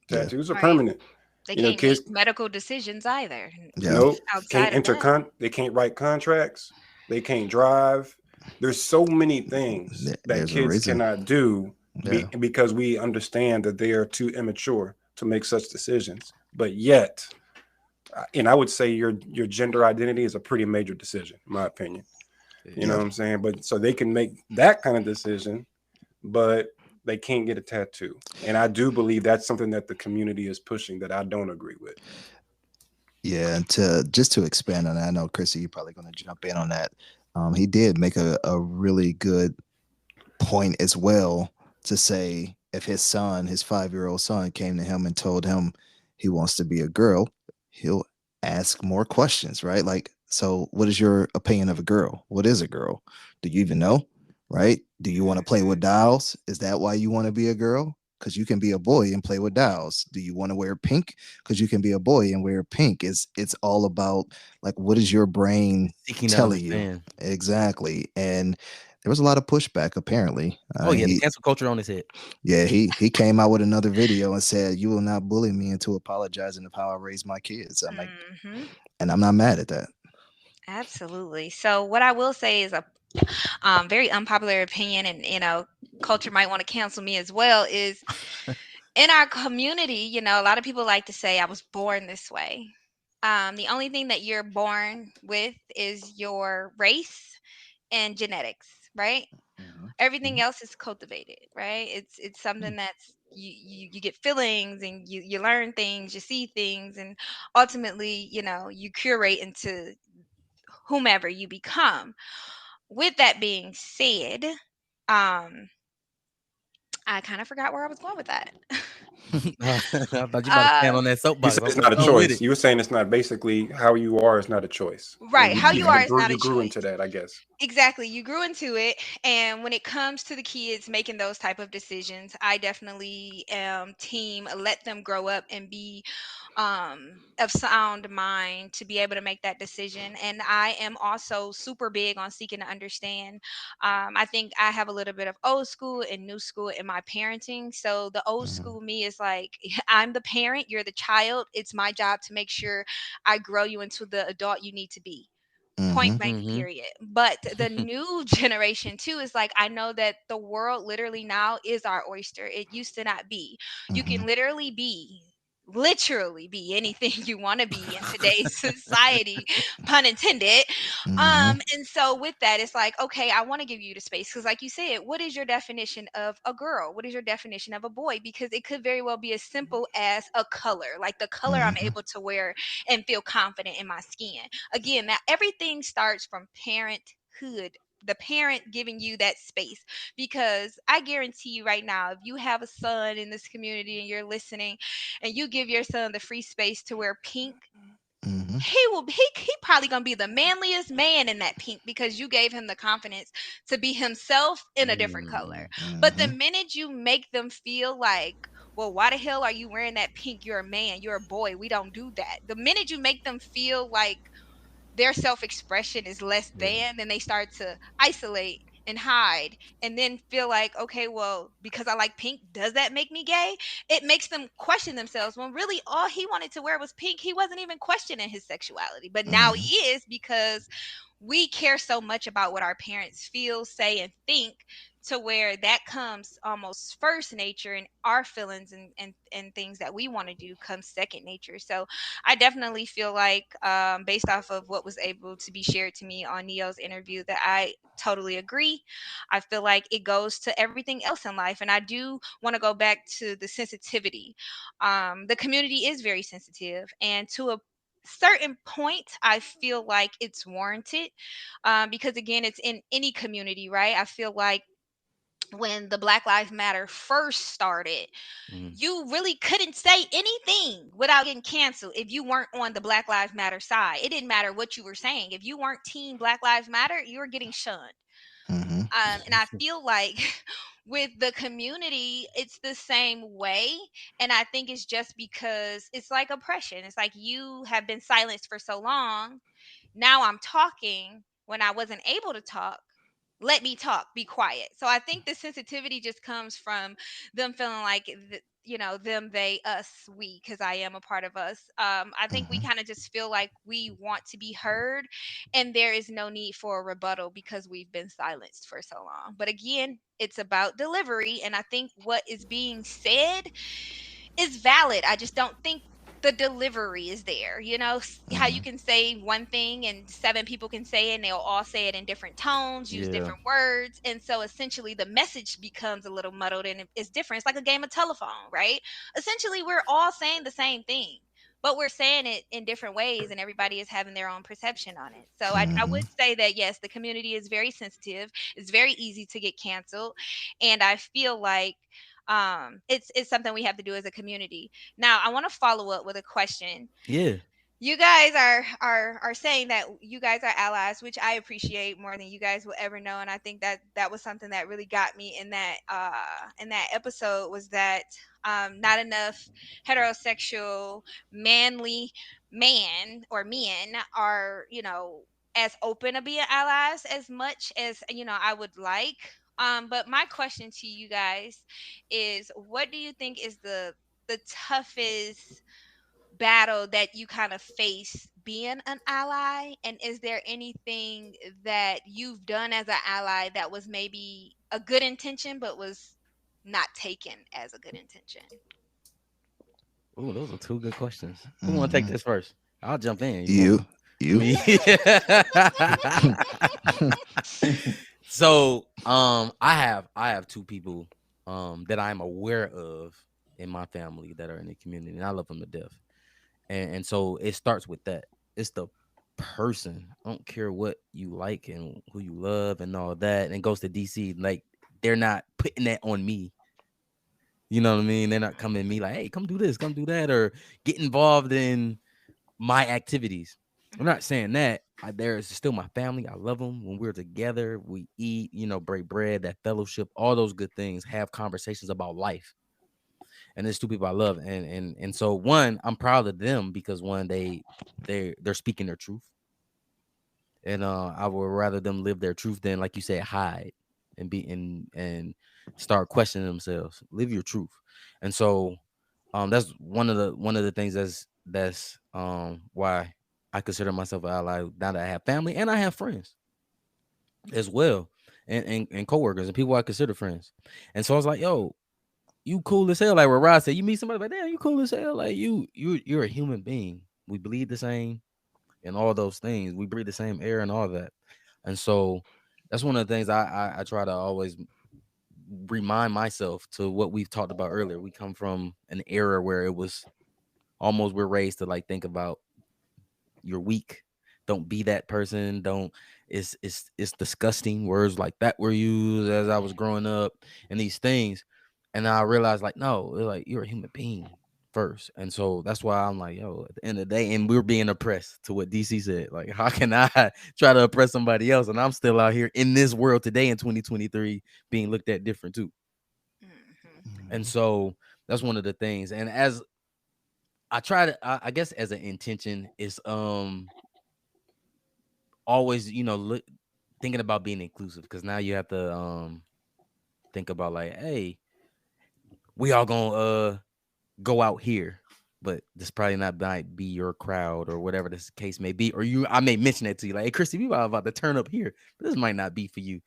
Tattoos are permanent. They you know, can't kids make medical decisions either. Nope. Outside Can't of that. they can't write contracts. They can't drive. There's so many things that There's a kids reason. cannot do Yeah. because we understand that they are too immature to make such decisions. But yet, and I would say your gender identity is a pretty major decision, in my opinion. You know what I'm saying? But so they can make that kind of decision, but they can't get a tattoo. And I do believe that's something that the community is pushing that I don't agree with. Yeah, and to just to expand on that, I know Chrissy, you're probably going to jump in on that. He did make a really good point as well to say if his son, his 5-year-old son, came to him and told him he wants to be a girl, he'll ask more questions, right? Like, so what is your opinion of a girl? What is a girl? Do you even know? Right? Do you want to play with dolls? Is that why you want to be a girl? Because you can be a boy and play with dolls. Do you want to wear pink? Because you can be a boy and wear pink. It's all about like what is your brain Seeking to telling you understand. exactly? And there was a lot of pushback apparently. Oh yeah, the He cancel culture on his head. yeah, he came out with another video and said, "You will not bully me into apologizing of how I raised my kids." I'm like, Hmm. and I'm not mad at that. Absolutely. So what I will say is a very unpopular opinion, and culture might want to cancel me as well. Is in our community, a lot of people like to say, "I was born this way." The only thing that you're born with is your race and genetics, right? Mhm, Everything mhm, else is cultivated, right? It's something that's you get feelings, and you learn things, you see things, and ultimately, you curate into whomever you become. With that being said, um I kind of forgot where I was going with that. I thought you about to stand uh on that You soapbox. said I was it's gonna not a go with choice. it. You were saying it's not basically how you are is not a choice. And right, you, how you you kind are of is grew not a you grew choice. into that, I guess. Exactly, you grew into it. And when it comes to the kids making those type of decisions, I definitely am team let them grow up and be of sound mind to be able to make that decision. And I am also super big on seeking to understand. I think I have a little bit of old school and new school in my parenting. So the old mhm, school me is like, I'm the parent, you're the child, it's my job to make sure I grow you into the adult you need to be, point mhm, blank Mm-hmm. period. But the new generation too is like, I know that the world literally now is our oyster. It used to not be. You can mhm, literally be anything you want to be in today's society, pun intended. mhm, And so with that, it's like, okay, I want to give you the space, because like you said, what is your definition of a girl? What is your definition of a boy? Because it could very well be as simple as a color, like the color I'm mhm, able to wear and feel confident in my skin. Again, now everything starts from parenthood, the parent giving you that space. Because I guarantee you right now, if you have a son in this community and you're listening, and you give your son the free space to wear pink, mhm, he probably gonna be the manliest man in that pink, because you gave him the confidence to be himself in a different color. But the mhm, minute you make them feel like, well, why the hell are you wearing that pink? You're a man, you're a boy, we don't do that. The minute you make them feel like their self-expression is less Yeah. than, then they start to isolate and hide, and then feel like, okay, well, because I like pink, does that make me gay? It makes them question themselves, when really all he wanted to wear was pink. He wasn't even questioning his sexuality, but now mhm, he is, because we care so much about what our parents feel, say, and think, to where that comes almost first nature, and our feelings and things that we want to do comes second nature. So I definitely feel like, based off of what was able to be shared to me on Neo's interview, that I totally agree. I feel like it goes to everything else in life. And I do want to go back to the sensitivity. The community is very sensitive, and to a certain point I feel like it's warranted, because again, it's in any community, right? I feel like when the Black Lives Matter first started, Mm. you really couldn't say anything without getting canceled if you weren't on the Black Lives Matter side. It didn't matter what you were saying. If you weren't team Black Lives Matter, you were getting shunned. mhm, And I feel like with the community, it's the same way. And I think it's just because it's like oppression. It's like, you have been silenced for so long. Now I'm talking when I wasn't able to talk. Let me talk, be quiet. So I think the sensitivity just comes from them feeling like, them, they, us, we, because I am a part of us. I think we mhm. kind of just feel like we want to be heard, and there is no need for a rebuttal because we've been silenced for so long. But again, it's about delivery, and I think what is being said is valid. I just don't think the delivery is there. How you Mhm. can say one thing and seven people can say it and they'll all say it in different tones, use Yeah. different words. And so essentially the message becomes a little muddled and it's different. It's like a game of telephone, right? Essentially, we're all saying the same thing, but we're saying it in different ways and everybody is having their own perception on it. So I Mhm. would say that yes, the community is very sensitive. It's very easy to get canceled. And I feel like it's something we have to do as a community. Now, I want to follow up with a question. Yeah. You guys are saying that you guys are allies, which I appreciate more than you guys will ever know. And I think that that was something that really got me in that episode, was that not enough heterosexual manly man or men are, as open to being allies as much as, I would like. But my question to you guys is, what do you think is the toughest battle that you kind of face being an ally? And is there anything that you've done as an ally that was maybe a good intention but was not taken as a good intention? Ooh, those are two good questions. Who want to take Mhm. this first? I'll jump in. You want You, you. me? So, I have two people that I'm aware of in my family that are in the community, and I love them to death. And so it starts with that. It's the person. I don't care what you like and who you love and all that. And it goes to DC. Like, they're not putting that on me. You know what I mean? They're not coming to me like, hey, come do this, come do that, or get involved in my activities. I'm not saying that. There is still my family. I love them. When we're together, we eat, break bread, that fellowship, all those good things, have conversations about life. And there's two people I love. And so one, I'm proud of them because one, they're speaking their truth. And I would rather them live their truth than, like you said, hide and be and start questioning themselves. Live your truth. And so that's one of the things that's why I consider myself an ally now that I have family and I have friends as well, and coworkers and people I consider friends. And so I was like, yo, you cool as hell. Like what Rod said, you meet somebody like, damn, you cool as hell. Like you're a human being. We bleed the same and all those things. We breathe the same air and all that. And so that's one of the things I try to always remind myself to what we've talked about earlier. We come from an era where it was almost, we're raised to like think about you're weak. Don't be that person. Don't it's disgusting. Words like that were used as I was growing up and these things. And I realized like, no, like you're a human being first. And so that's why I'm like, yo, at the end of the day, and we're being oppressed to what DC said. Like, how can I try to oppress somebody else? And I'm still out here in this world today in 2023 being looked at different too. Hmm. And Mhm. so that's one of the things. And as I try to, I guess as an intention is always, thinking about being inclusive, because now you have to think about like, hey, we all gonna go out here, but this probably not might be your crowd or whatever this case may be. Or I may mention that to you, like, hey, Christy, we about to turn up here, but this might not be for you.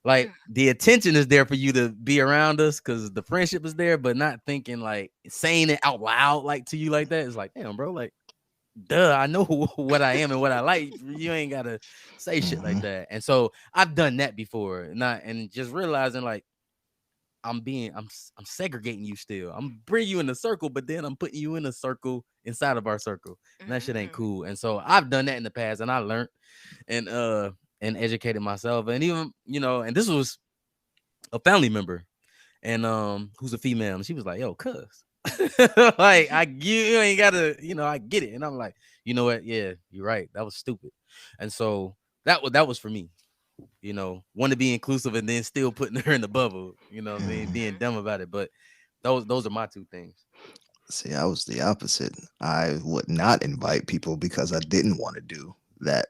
Like the attention is there for you to be around us because the friendship is there, but not thinking like saying it out loud like to you like that is like, damn, bro, like duh, I know what I am and what I like. You ain't gotta say shit like Mhm. that. And so I've done that before, and just realizing like I'm segregating you still. I'm bringing you in a circle, but then I'm putting you in a circle inside of our circle, and that shit ain't Mm. cool. And so I've done that in the past, and I learned and educated myself, and even and this was a family member, and who's a female, and she was like, "Yo, cuz." Like you ain't gotta, I get it. And I'm like, you know what? Yeah, you're right. That was stupid. And so that was for me, want to be inclusive and then still putting her in the bubble, what I mean, Mhm. being dumb about it. But those are my two things. See, I was the opposite. I would not invite people because I didn't want to do that.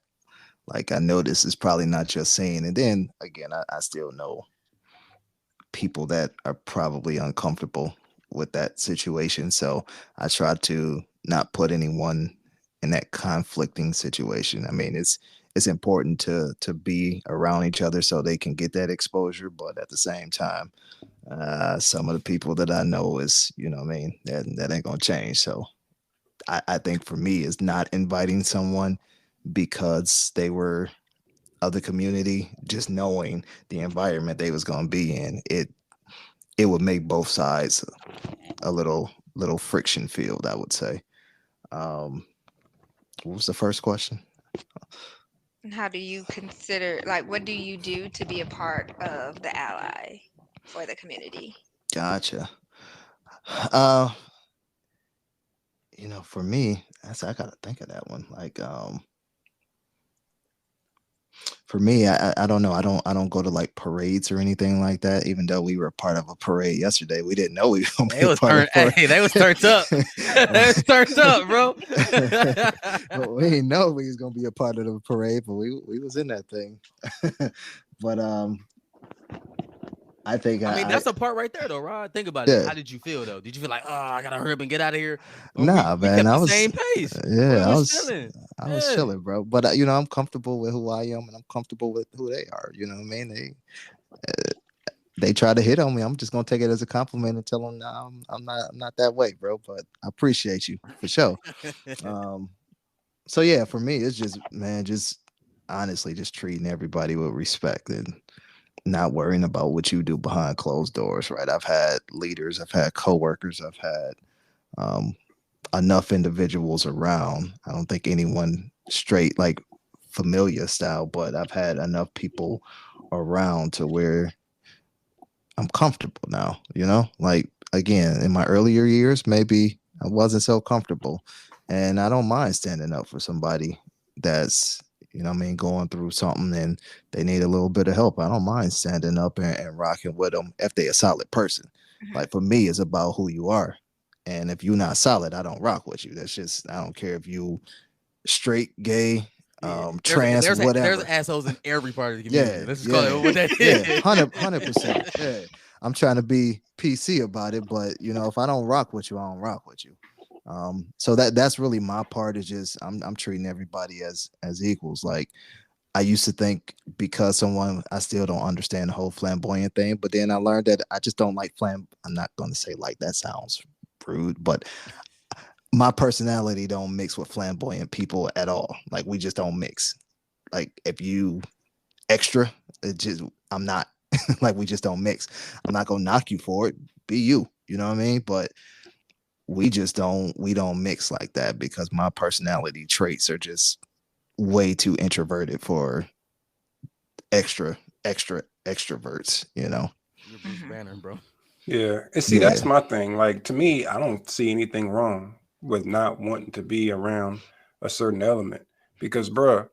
Like, I know this is probably not just saying, and then again, I still know people that are probably uncomfortable with that situation. So I try to not put anyone in that conflicting situation. I mean, it's important to be around each other so they can get that exposure, but at the same time, some of the people that I know is, what I mean, that ain't gonna change. So I think for me is not inviting someone because they were of the community, just knowing the environment they was going to be in, it would make both sides a little friction field, I would say. Um, what was the first question? And how do you consider, like, what do you do to be a part of the ally for the community? Gotcha. Uh, for me, I gotta think of that one. Like, for me, I don't know. I don't go to like parades or anything like that. Even though we were a part of a parade yesterday, we didn't know we were gonna They be a was part of turned. a Hey, they was turned up. They was turned up, bro. but we didn't know we was gonna be a part of the parade, but we was in that thing. But I think I mean, I that's a part right there, though, Rod. Think about it. yeah. How did you feel, though? Did you feel like, oh, I gotta hurry up and get out of here, or Nah, we man, kept I the was same pace? We yeah, was chilling. I was Yeah. chilling, bro. But I'm comfortable with who I am, and I'm comfortable with who they are. You know what I mean? They try to hit on me. I'm just gonna take it as a compliment and tell them, nah, I'm not that way, bro. But I appreciate you for sure. Um, so yeah, for me, it's just, man, just honestly, just treating everybody with respect and not worrying about what you do behind closed doors, right? I've had leaders, I've had coworkers, I've had um, enough individuals around. I don't think anyone straight like familiar style, but I've had enough people around to where I'm comfortable now, Like again, in my earlier years, maybe I wasn't so comfortable. And I don't mind standing up for somebody that's, what I mean, going through something and they need a little bit of help. I don't mind standing up and rocking with them if they're a solid person. Mhm. Like for me, it's about who you are. And if you're not solid, I don't rock with you. That's just, I don't care if you straight, gay, Yeah. trans, There's whatever. assholes in every part of the community. Yeah, Let's just call it yeah, what that yeah, is. 100%. Yeah, I'm trying to be PC about it, but if I don't rock with you, I don't rock with you. So that's really my part. Is just I'm treating everybody as equals. Like I used to think because someone I still don't understand the whole flamboyant thing, but then I learned that I just don't like flam. I'm not going to say like that sounds rude, but my personality don't mix with flamboyant people at all. Like we just don't mix. Like if you extra. It just I'm not like we just don't mix. I'm not gonna knock you for it. Be you. You know what I mean? But we don't mix like that because my personality traits are just way too introverted for extra extroverts. You're Bruce Mhm. Banner, bro. Yeah. And see, Yeah. that's my thing. Like to me, I don't see anything wrong with not wanting to be around a certain element because, bruh,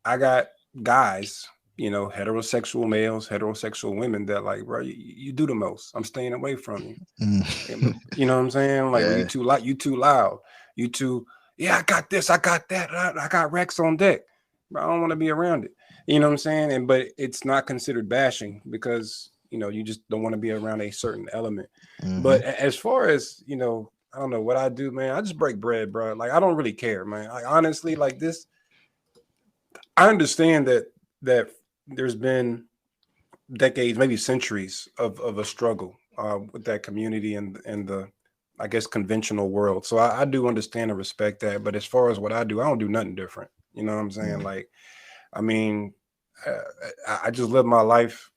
I got guys, heterosexual males, heterosexual women that like, bro, you do the most. I'm staying away from you. Mm. You know what I'm saying? Like, well, Yeah. you too loud. You too, yeah, I got this, I got that, I got Rex on deck. But I don't want to be around it. You know what I'm saying? But it's not considered bashing because you just don't want to be around a certain element. Hmm. But as far as I don't know what I do, man. I just break bread, bro. Like I don't really care, man. Like honestly, like this, I understand that there's been decades, maybe centuries of a struggle with that community and the, I guess, conventional world. So I do understand and respect that. But as far as what I do, I don't do nothing different. You know what I'm saying? Like, I mean, I just live my life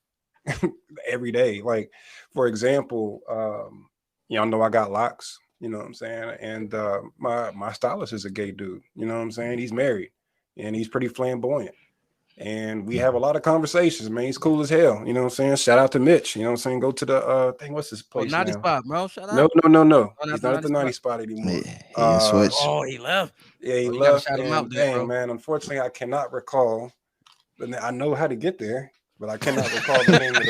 every day. Like, for example, y'all know I got locks. You know what I'm saying? And my stylist is a gay dude. You know what I'm saying? He's married and he's pretty flamboyant. And we have a lot of conversations, man. He's cool as hell. You know what I'm saying? Shout out to Mitch. You know what I'm saying? Go to the thing. What's his Oh, place naughty now? spot, bro. Shut No, up. no, no, no. Oh, not He's the not at naughty the 90 spot. spot anymore. He can switch. Oh, he left. Yeah, he Oh, you gotta left. shout him out And then, dang, bro. man, unfortunately, I cannot recall. But I know how to get there, but I cannot recall the name of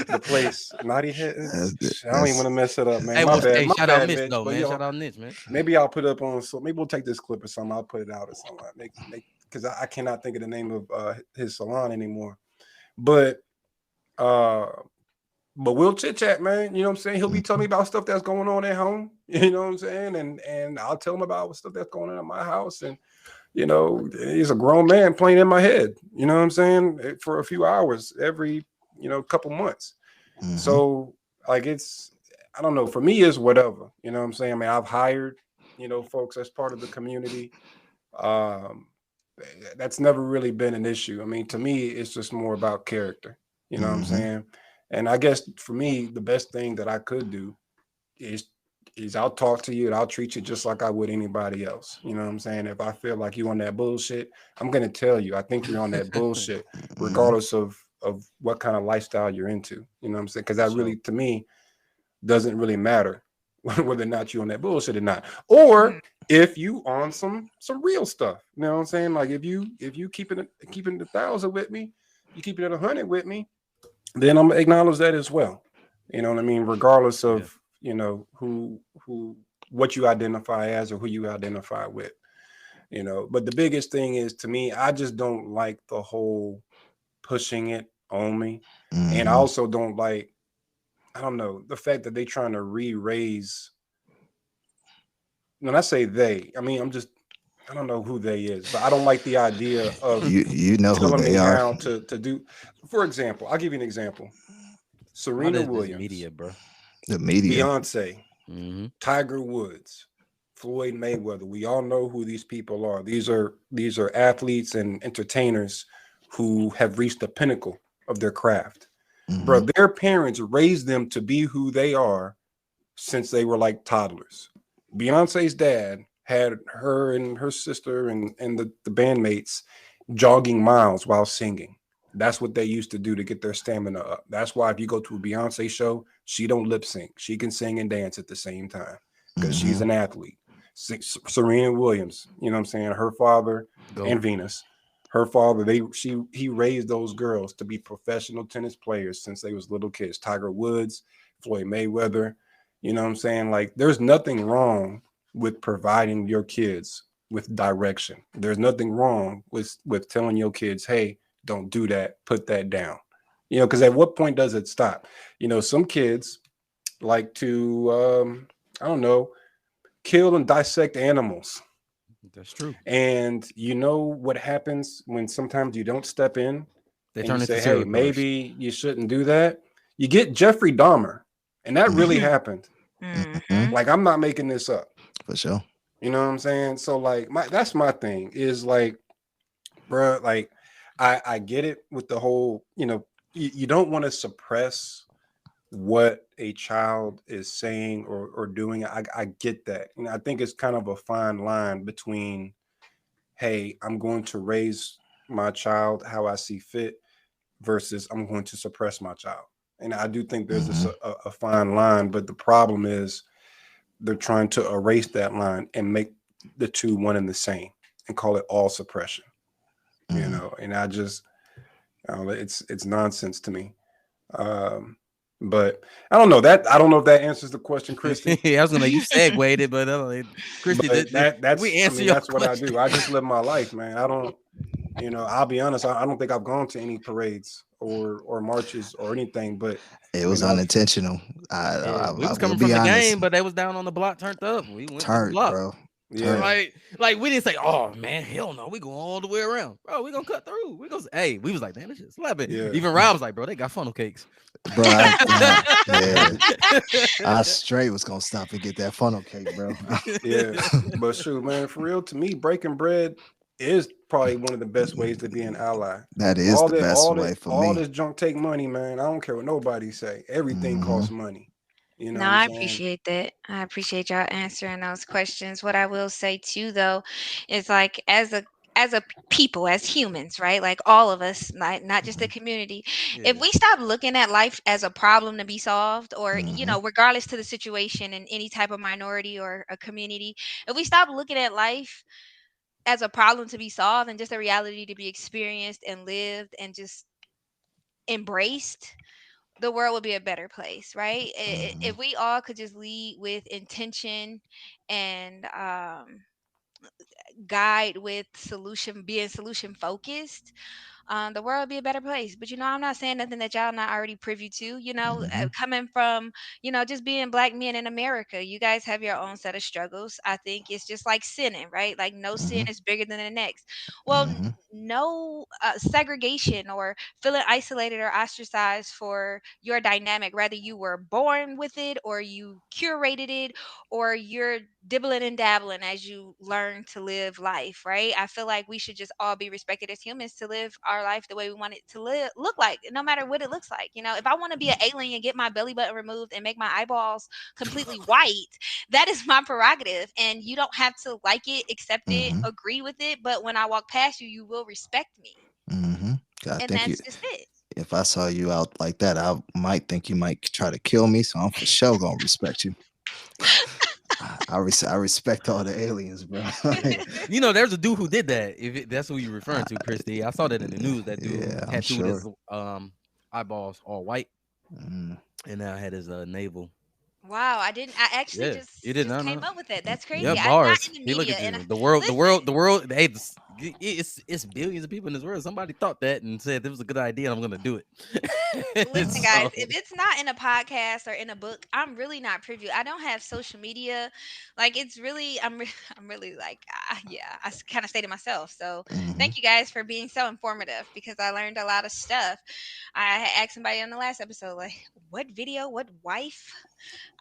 the place. Naughty Head. I don't even want That's to mess it up, man. Hey, My well, bad. hey, My shout out bad, Mitch Mitch. though, But man. Shout out Mitch, man. maybe I'll put it up on. So maybe we'll take this clip or something. I'll put it out or something. Because I cannot think of the name of his salon anymore. But uh, but we'll chit chat, man. You know what I'm saying? He'll be telling me about stuff that's going on at home. You know what I'm saying? And I'll tell him about stuff that's going on at my house. And he's a grown man playing in my head. You know what I'm saying? For a few hours every couple months. Mhm. So like I don't know. For me, it's whatever. You know what I'm saying? I mean, I've hired folks as part of the community. Um, that's never really been an issue. I mean, to me, it's just more about character. You know what I'm Hmm. saying? And I guess for me, the best thing that I could do is I'll talk to you and I'll treat you just like I would anybody else. You know what I'm saying? If I feel like you on that bullshit, I'm gonna tell you. I think you're on that bullshit, Hmm. regardless of what kind of lifestyle you're into. You know what I'm saying? Because For that sure. really, to me, doesn't really matter whether or not you on that bullshit or not. Or Mhm. if you on some real stuff. You know what I'm saying? Like if you keeping the 1,000 with me, you keeping it 100 with me, then I'm gonna acknowledge that as well. You know what I mean? Regardless Yeah. of who what you identify as or who you identify with. But the biggest thing is, to me, I just don't like the whole pushing it on me, and I Hmm. also don't like, I don't know, the fact that they trying to re-raise. When I say they, I mean, I don't know who they is, but I don't like the idea of You know who telling me they are. how to do. For example, I'll give you an example. All Serena this Williams, media, bro. The media. Beyonce, Hmm. Tiger Woods, Floyd Mayweather. We all know who these people are. These are athletes and entertainers who have reached the pinnacle of their craft. Bro, Hmm. their parents raised them to be who they are since they were like toddlers. Beyonce's dad had her and her sister and the bandmates jogging miles while singing. That's what they used to do to get their stamina up. That's why if you go to a Beyonce show, she don't lip sync. She can sing and dance at the same time because she's Hmm. an athlete. Serena Williams, you know what I'm saying? Her father Go. and Venus, her father, he raised those girls to be professional tennis players since they was little kids. Tiger Woods, Floyd Mayweather, you know what I'm saying? Like there's nothing wrong with providing your kids with direction. There's nothing wrong with telling your kids, "Hey, don't do that. Put that down." Because at what point does it stop? Some kids like to, I don't know, kill and dissect animals. That's true. And you know what happens when sometimes you don't step in They and you turn into say, "Hey, serial killers. maybe you shouldn't do that." You get Jeffrey Dahmer, and that really Hmm. happened. Hmm. Mhm. Like I'm not making this up. For sure. You know what I'm saying? So like that's my thing is like, bro, like I get it with the whole, you don't want to suppress what a child is saying or doing. I get that. I think it's kind of a fine line between, hey, I'm going to raise my child how I see fit versus I'm going to suppress my child. And I do think there's Hmm. a fine line, but the problem is they're trying to erase that line and make the two one and the same and call it all suppression. Hmm. And it's nonsense to me. Um, but I don't know if that answers the question, Christy. Yeah, I was gonna. You segued it, but Christy, But we I answer mean your that's what I question. do. I just live my life, man. I don't, I'll be honest. I don't think I've gone to any parades or marches or anything. But It was I've unintentional. Yeah, we I was will coming be from the honest. game, but they was down on the block, turned up. We went to the Turnt, block. bro. Turnt. yeah, Like we didn't say, "Oh man, hell no, we going all the way around, bro. We gonna cut through. We gonna." Hey, we was like, "Damn, this shit slapping." yeah, Even Rob was like, "Bro, they got funnel cakes." Bro, yeah. I straight was gonna stop and get that funnel cake, bro. yeah. But shoot, man, for real, to me, breaking bread is probably one of the best ways to be an ally. That is All the that, best all that, way for all me. this junk take money, man. I don't care what nobody say. Everything Hmm. costs money. You know No, what I'm I saying? appreciate that. I appreciate y'all answering those questions. What I will say too, though, is like as a people, as humans, right? Like all of us, not just the community. If Yeah, we stop looking at life as a problem to be solved, or Hmm. regardless to the situation in any type of minority or a community, if we stop looking at life as a problem to be solved and just a reality to be experienced and lived and just embraced, the world would be a better place, right? Hmm. If we all could just lead with intention and guide with solution, being solution focused, the world would be a better place. But I'm not saying nothing that y'all not already privy to. Hmm. Coming from just being black men in America, you guys have your own set of struggles. I think it's just like sinning, right? Like no sin Hmm. is bigger than the next. Well, Hmm. no segregation or feeling isolated or ostracized for your dynamic. Whether you were born with it or you curated it or you're dibbling and dabbling as you learn to live life, right? I feel like we should just all be respected as humans to live our life the way we want it to look like, no matter what it looks like. If I want to be an alien, get my belly button removed and make my eyeballs completely white, that is my prerogative. And you don't have to like it, accept it, Hmm. agree with it. But when I walk past you, you will respect me. Hmm. I And think you. that's just it. If I saw you out like that, I might think you might try to kill me. So I'm for sure gonna respect you. I respect all the aliens, bro. Like, There's a dude who did that. That's who you're referring to, Christy. I saw that in the news. That dude who yeah, I'm tattooed his sure. eyeballs all white, Mm, and now had his navel. Wow, I didn't. I actually Yeah, just you did just not came know. up with that. That's Yeah, crazy. I'm not bars. in the He look media, at and you. The world. Hey, it's billions of people in this world. Somebody thought that and said this was a good idea. And I'm gonna do it. listen, guys. So If it's not in a podcast or in a book, I'm really not privy. I don't have social media. Like it's really, I'm really like, yeah. I kind of stay to myself. So mhm. thank you guys for being so informative because I learned a lot of stuff. I had asked somebody on the last episode, like, what video, what wife?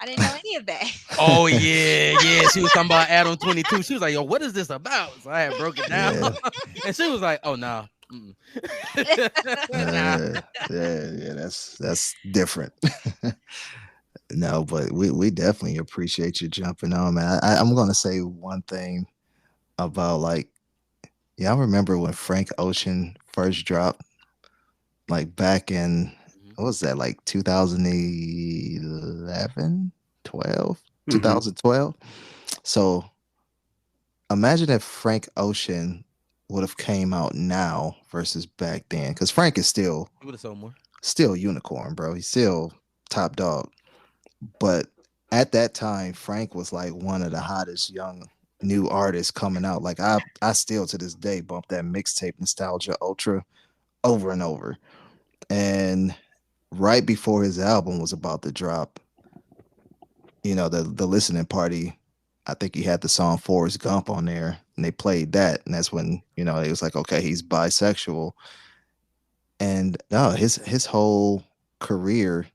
I didn't know any of that. oh yeah. She was talking about Adam 22. She was like, yo, what is this about? So I had broke it down. Yeah, And she was like, oh no. Nah. Nah. yeah. That's different. No, but we definitely appreciate you jumping on, man. I'm gonna say one thing about like, yeah, I remember when Frank Ocean first dropped, like back in Mhm. what was that, like 2011, 12, Hmm. 2012. So imagine if Frank Ocean would have came out now versus back then, because Frank is It would have sold more. still unicorn, bro. He's still top dog. But at that time, Frank was like one of the hottest young new artists coming out. Like I still to this day bump that mixtape Nostalgia Ultra over and over. And right before his album was about to drop, the listening party, I think he had the song Forrest Gump on there, and they played that, and that's when it was like, okay, he's bisexual. And no, his whole career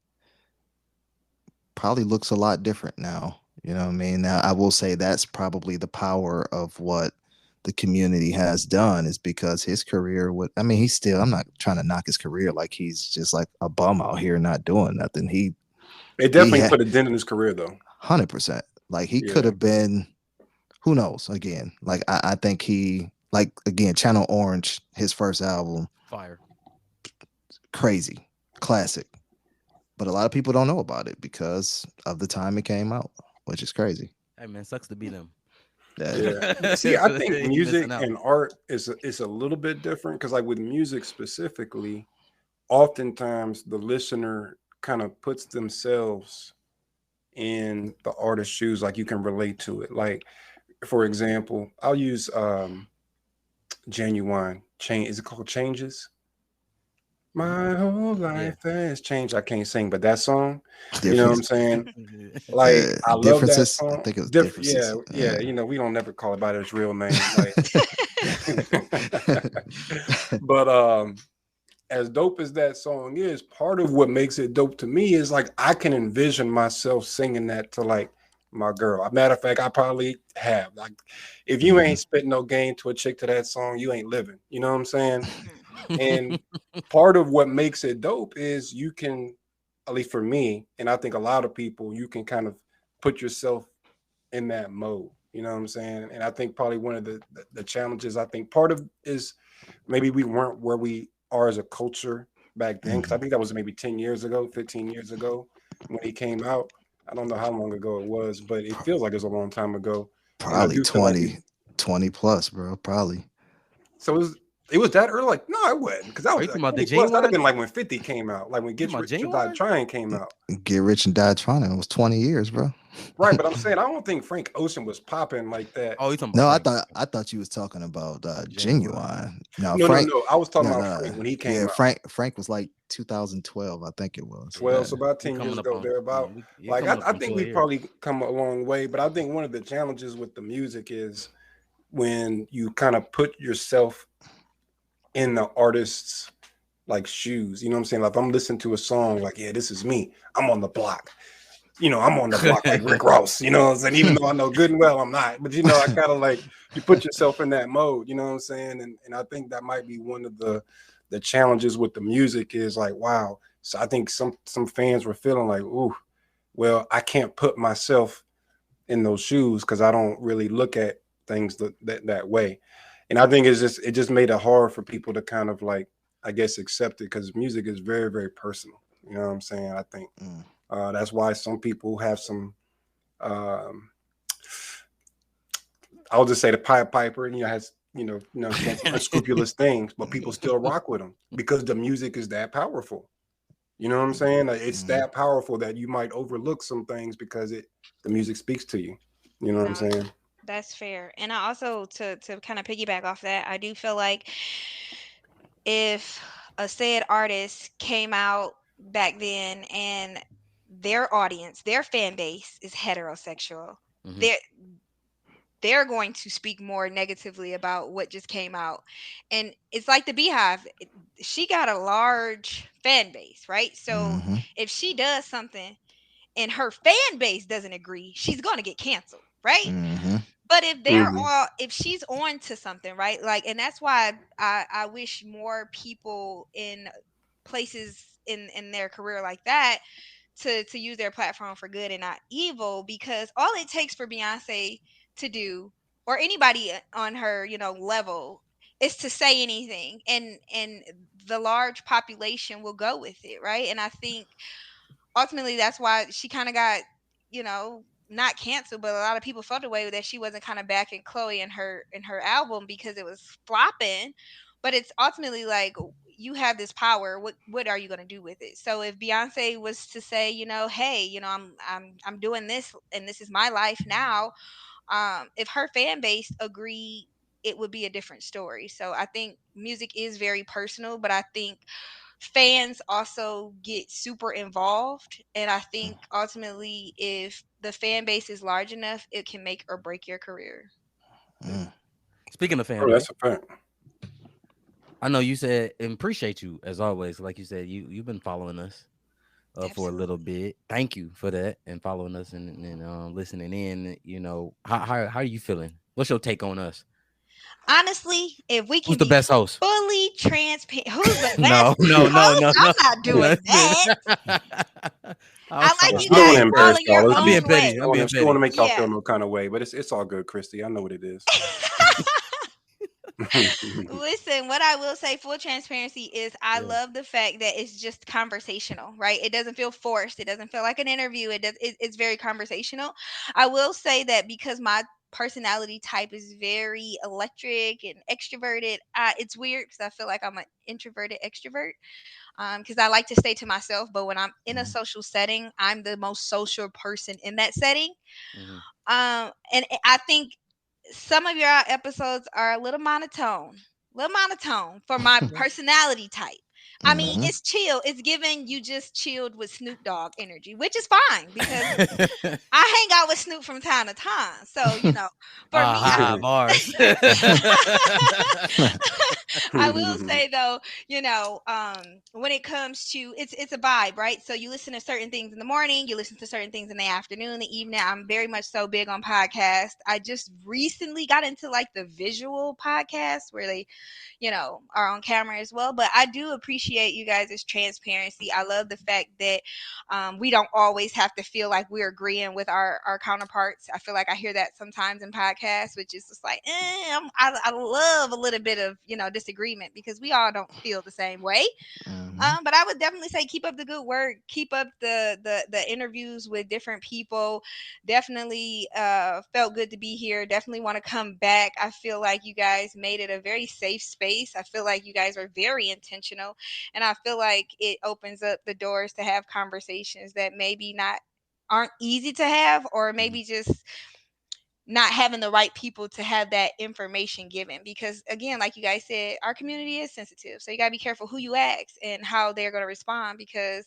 probably looks a lot different now. You know what I mean? Now I will say that's probably the power of what the community has done, is because his career would, I mean, he's still, I'm not trying to knock his career like he's just like a bum out here not doing nothing. It He definitely had put a dent in his career, though. 100%. Like he could Yeah. have been, who knows? Again, like I think he, like, again, Channel Orange, his first album, Fire. crazy, classic. But a lot of people don't know about it because of the time it came out, which is crazy. Hey man, sucks to be them. Yeah. Yeah. See, I think You missing music out. and art is a little bit different because, like, with music specifically, oftentimes the listener kind of puts themselves in the artist's shoes, like you can relate to it. Like, for example, I'll use Genuine Change. Is it called Changes? My whole Yeah. life has changed. I can't sing, but that song, you know what I'm Difference, saying? Like, I love that differences. I song. think it was Different, yeah, differences. yeah. We don't never call it by its real name. Like, but as dope as that song is, part of what makes it dope to me is like I can envision myself singing that to like my girl. A matter of fact, I probably have. Like, if you Mhm. ain't spitting no game to a chick to that song, you ain't living. You know what I'm saying? Mhm. And part of what makes it dope is you can, at least for me, and I think a lot of people, you can kind of put yourself in that mode. You know what I'm saying? And I think probably one of the challenges, I think part of is maybe we weren't where we are as a culture back then. Cause I Mhm. think that was maybe 10 years ago, 15 years ago when he came out. I don't know how long ago it was, but it feels like it's a long time ago. And I Probably do feel like it, 20 plus, bro. Probably. so it was that early? Like, no, it wasn't. Because I Are was you talking like about the 20 plus. That'd have genuine? been like when 50 came out, like when You talking Get about Rich or Die genuine? Trying came out. Get Rich and Die Trying. It was 20 years, bro. Right, but I'm saying I don't think Frank Ocean was popping like that. Oh, you talking about No, I Frank? thought I thought you was talking about Genuine. Genuine. No, No, no, Frank. no. I was talking No, about no. Frank when he came Yeah, out. Frank was like 2012, I think it was. Yeah, 12, Yeah. so about we 10 years coming up ago, on, there yeah, about. we yeah Like coming up I on think 12 we've years. probably come a long way, but I think one of the challenges with the music is when you kind of put yourself in the artist's like shoes. You know what I'm saying? Like if I'm listening to a song, like, yeah, this is me. I'm on the block. I'm on the block like Rick Ross, you know what I'm saying? Even though I know good and well I'm not. But I kind of like you put yourself in that mode, you know what I'm saying? And I think that might be one of the challenges with the music is like, wow. So I think some fans were feeling like, ooh, well, I can't put myself in those shoes because I don't really look at things that way. And I think it just made it hard for people to kind of like, I guess, accept it because music is very, very personal. You know what I'm saying? I think Mm, that's why some people have some. Um, I'll just say the Pied Piper, has saying some unscrupulous things, but people still rock with them because the music is that powerful. You know what I'm saying? Like, it's mm, that powerful that you might overlook some things because the music speaks to you. You know what I'm No, saying? that's fair. And I also to kind of piggyback off that, I do feel like if a said artist came out back then and their audience, their fan base is heterosexual, Hmm. they're they're going to speak more negatively about what just came out. And it's like the Beehive. She got a large fan base, right? So mhm, if she does something and her fan base doesn't agree, she's going to get canceled, right? mhm, But if they're Hmm. all, if she's on to something, right? Like, and that's why I wish more people in places in their career like that to use their platform for good and not evil, because all it takes for Beyonce to do, or anybody on her level, is to say anything, and the large population will go with it, right? And I think ultimately that's why she kind of got, not canceled, but a lot of people felt away that she wasn't kind of backing Chloe in her album because it was flopping. But it's ultimately like, you have this power. What are you going to do with it? So if Beyonce was to say, hey, I'm doing this and this is my life now, if her fan base agreed, it would be a different story. So I think music is very personal, but I think fans also get super involved, and I think ultimately if the fan base is large enough, it can make or break your career. mm. Speaking of fan Oh, base, that's a fact. I know you said and appreciate you as always. Like you said, you've been following us for a little Absolutely. bit. Thank you for that and following us and listening in. How are you feeling? What's your take on us? Honestly, if we Who's can the be best host? fully transparent, who's the No, best no, no, host? no, no. I'm not doing that. I I was like talking you We don't want guys to about. embarrass following your y'all. I'm We being own petty. way. I'm being don't want to petty. make y'all Yeah. feel no kind of way, but it's all good, Christy. I know what it is. Listen, what I will say, full transparency, is I Yeah. love the fact that it's just conversational, right? It doesn't feel forced. It doesn't feel like an interview. It's very conversational. I will say that because my personality type is very electric and extroverted, it's weird because I feel like I'm an introverted extrovert. Because I like to stay to myself, but when I'm in a Mm. social setting, I'm the most social person in that setting. Hmm. And I think some of your episodes are a little monotone for my personality type. I mean, Mhm. it's chill. It's giving you just chilled with Snoop Dogg energy, which is fine because I hang out with Snoop from time to time. So, for Ah, me, ha, ha, bars. I will say though, when it comes to, it's a vibe, right? So you listen to certain things in the morning, you listen to certain things in the afternoon, the evening. I'm very much so big on podcasts. I just recently got into like the visual podcast where they, are on camera as well. But I do appreciate you guys' transparency. I love the fact that we don't always have to feel like we're agreeing with our counterparts. I feel like I hear that sometimes in podcasts, which is just like, I love a little bit of disagreement because we all don't feel the same way. Mhm. But I would definitely say keep up the good work, keep up the interviews with different people. Definitely felt good to be here. Definitely want to come back. I feel like you guys made it a very safe space. I feel like you guys are very intentional, and I feel like it opens up the doors to have conversations that maybe not aren't easy to have, or maybe just not having the right people to have that information given. Because again, like you guys said, our community is sensitive, so you got to be careful who you ask and how they're going to respond, because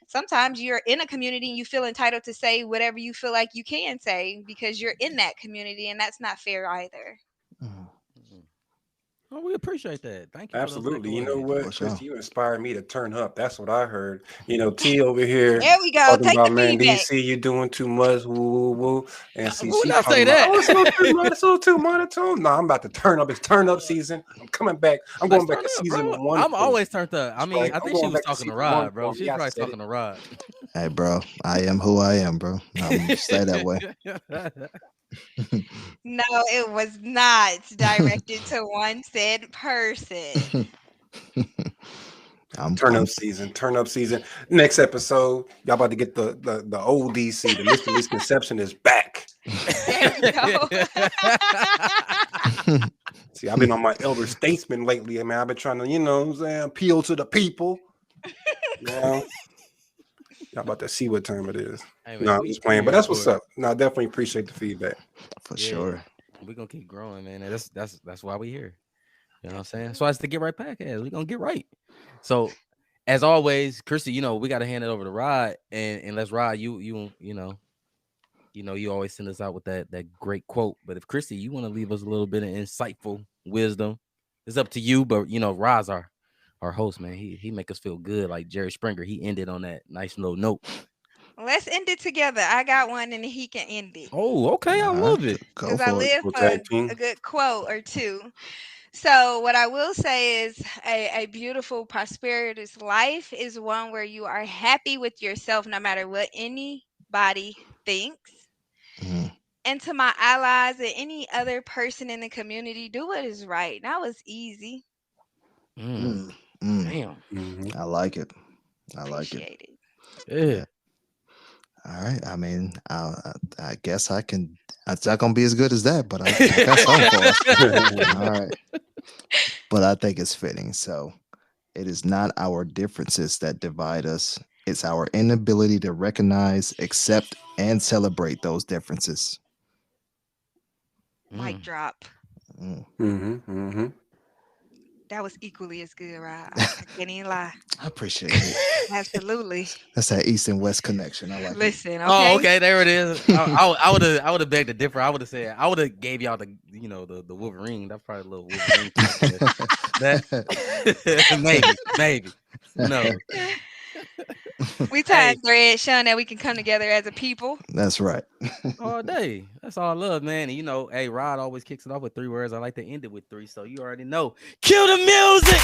sometimes you're in a community and you feel entitled to say whatever you feel like you can say because you're in that community, and that's not fair either. Mhm. Oh, we appreciate that. Thank you for those Absolutely. You know takeaways. For what, sure. Christy, you inspired me to turn up. That's what I heard. T over here There we go. talking Take the about, man, feedback. DC, you're doing too much. Woo, woo, woo. And see, Who would she not say talking about, that? oh, it's a little too monotone. No, I'm about to turn up. It's turn up season. I'm coming back. I'm Let's going back turn to up, season bro. one I'm for you. always turned up. I That's mean, right. I I'm think she going was back to talking to season one Rod, bro. for him. She's Yeah, I probably said talking to Rod. Hey, bro, I am who I am, bro. I'm gonna stay that way. No, it was not directed to one said person. I'm, Turn I'm up season. Turn up season. Next episode, y'all about to get the old DC. The Mr. Misconception is back. There we go. See, I've been on my elder statesman lately. I mean, I've been trying to, what I'm saying, appeal to the people. Now, y'all about to see what time it is. Hey No, man, I'm we just playing, but here that's for what's it. up. No, I definitely appreciate the feedback. for Yeah, sure. we're gonna keep growing, man. And that's why we here. You know what I'm saying? That's why it's the Get Right podcast. We're gonna get right. So as always, Christy, we gotta hand it over to Rod, and let's Rod, you always send us out with that great quote. But if Christy, you want to leave us a little bit of insightful wisdom, it's up to you. But Rod's our host, man. He make us feel good like Jerry Springer. He ended on that nice little note. Let's end it together. I got one and he can end it. Oh, okay, I All right, love it. go Because I for it. live We'll for tag team. a good quote or two. So, what I will say is a beautiful, prosperous life is one where you are happy with yourself no matter what anybody thinks. Mhm. And to my allies and any other person in the community, do what is right. That was easy. Mm, Mm, mm. damn. Mhm. I like it. I like it. Appreciate it. Yeah. All right. I mean, I guess I can. It's not gonna be as good as that, but I got something for us. All right. But I think it's fitting. So it is not our differences that divide us. It's our inability to recognize, accept, and celebrate those differences. Mic Mm. drop. Mm, Mm-hmm. That was equally as good, right? I can't even lie. I appreciate it. Absolutely. That's that East and West connection. I like it. Listen, Oh, okay? okay, there it is. I would have begged to differ. I would have said I would have gave y'all the Wolverine. That's probably a little Wolverine connection. That maybe. Who knows? We Hey, time thread showing that we can come together as a people. That's right. all day. That's all I love, man. And hey, Rod always kicks it off with 3 words. I like to end it with 3, so you already know. Cue the music.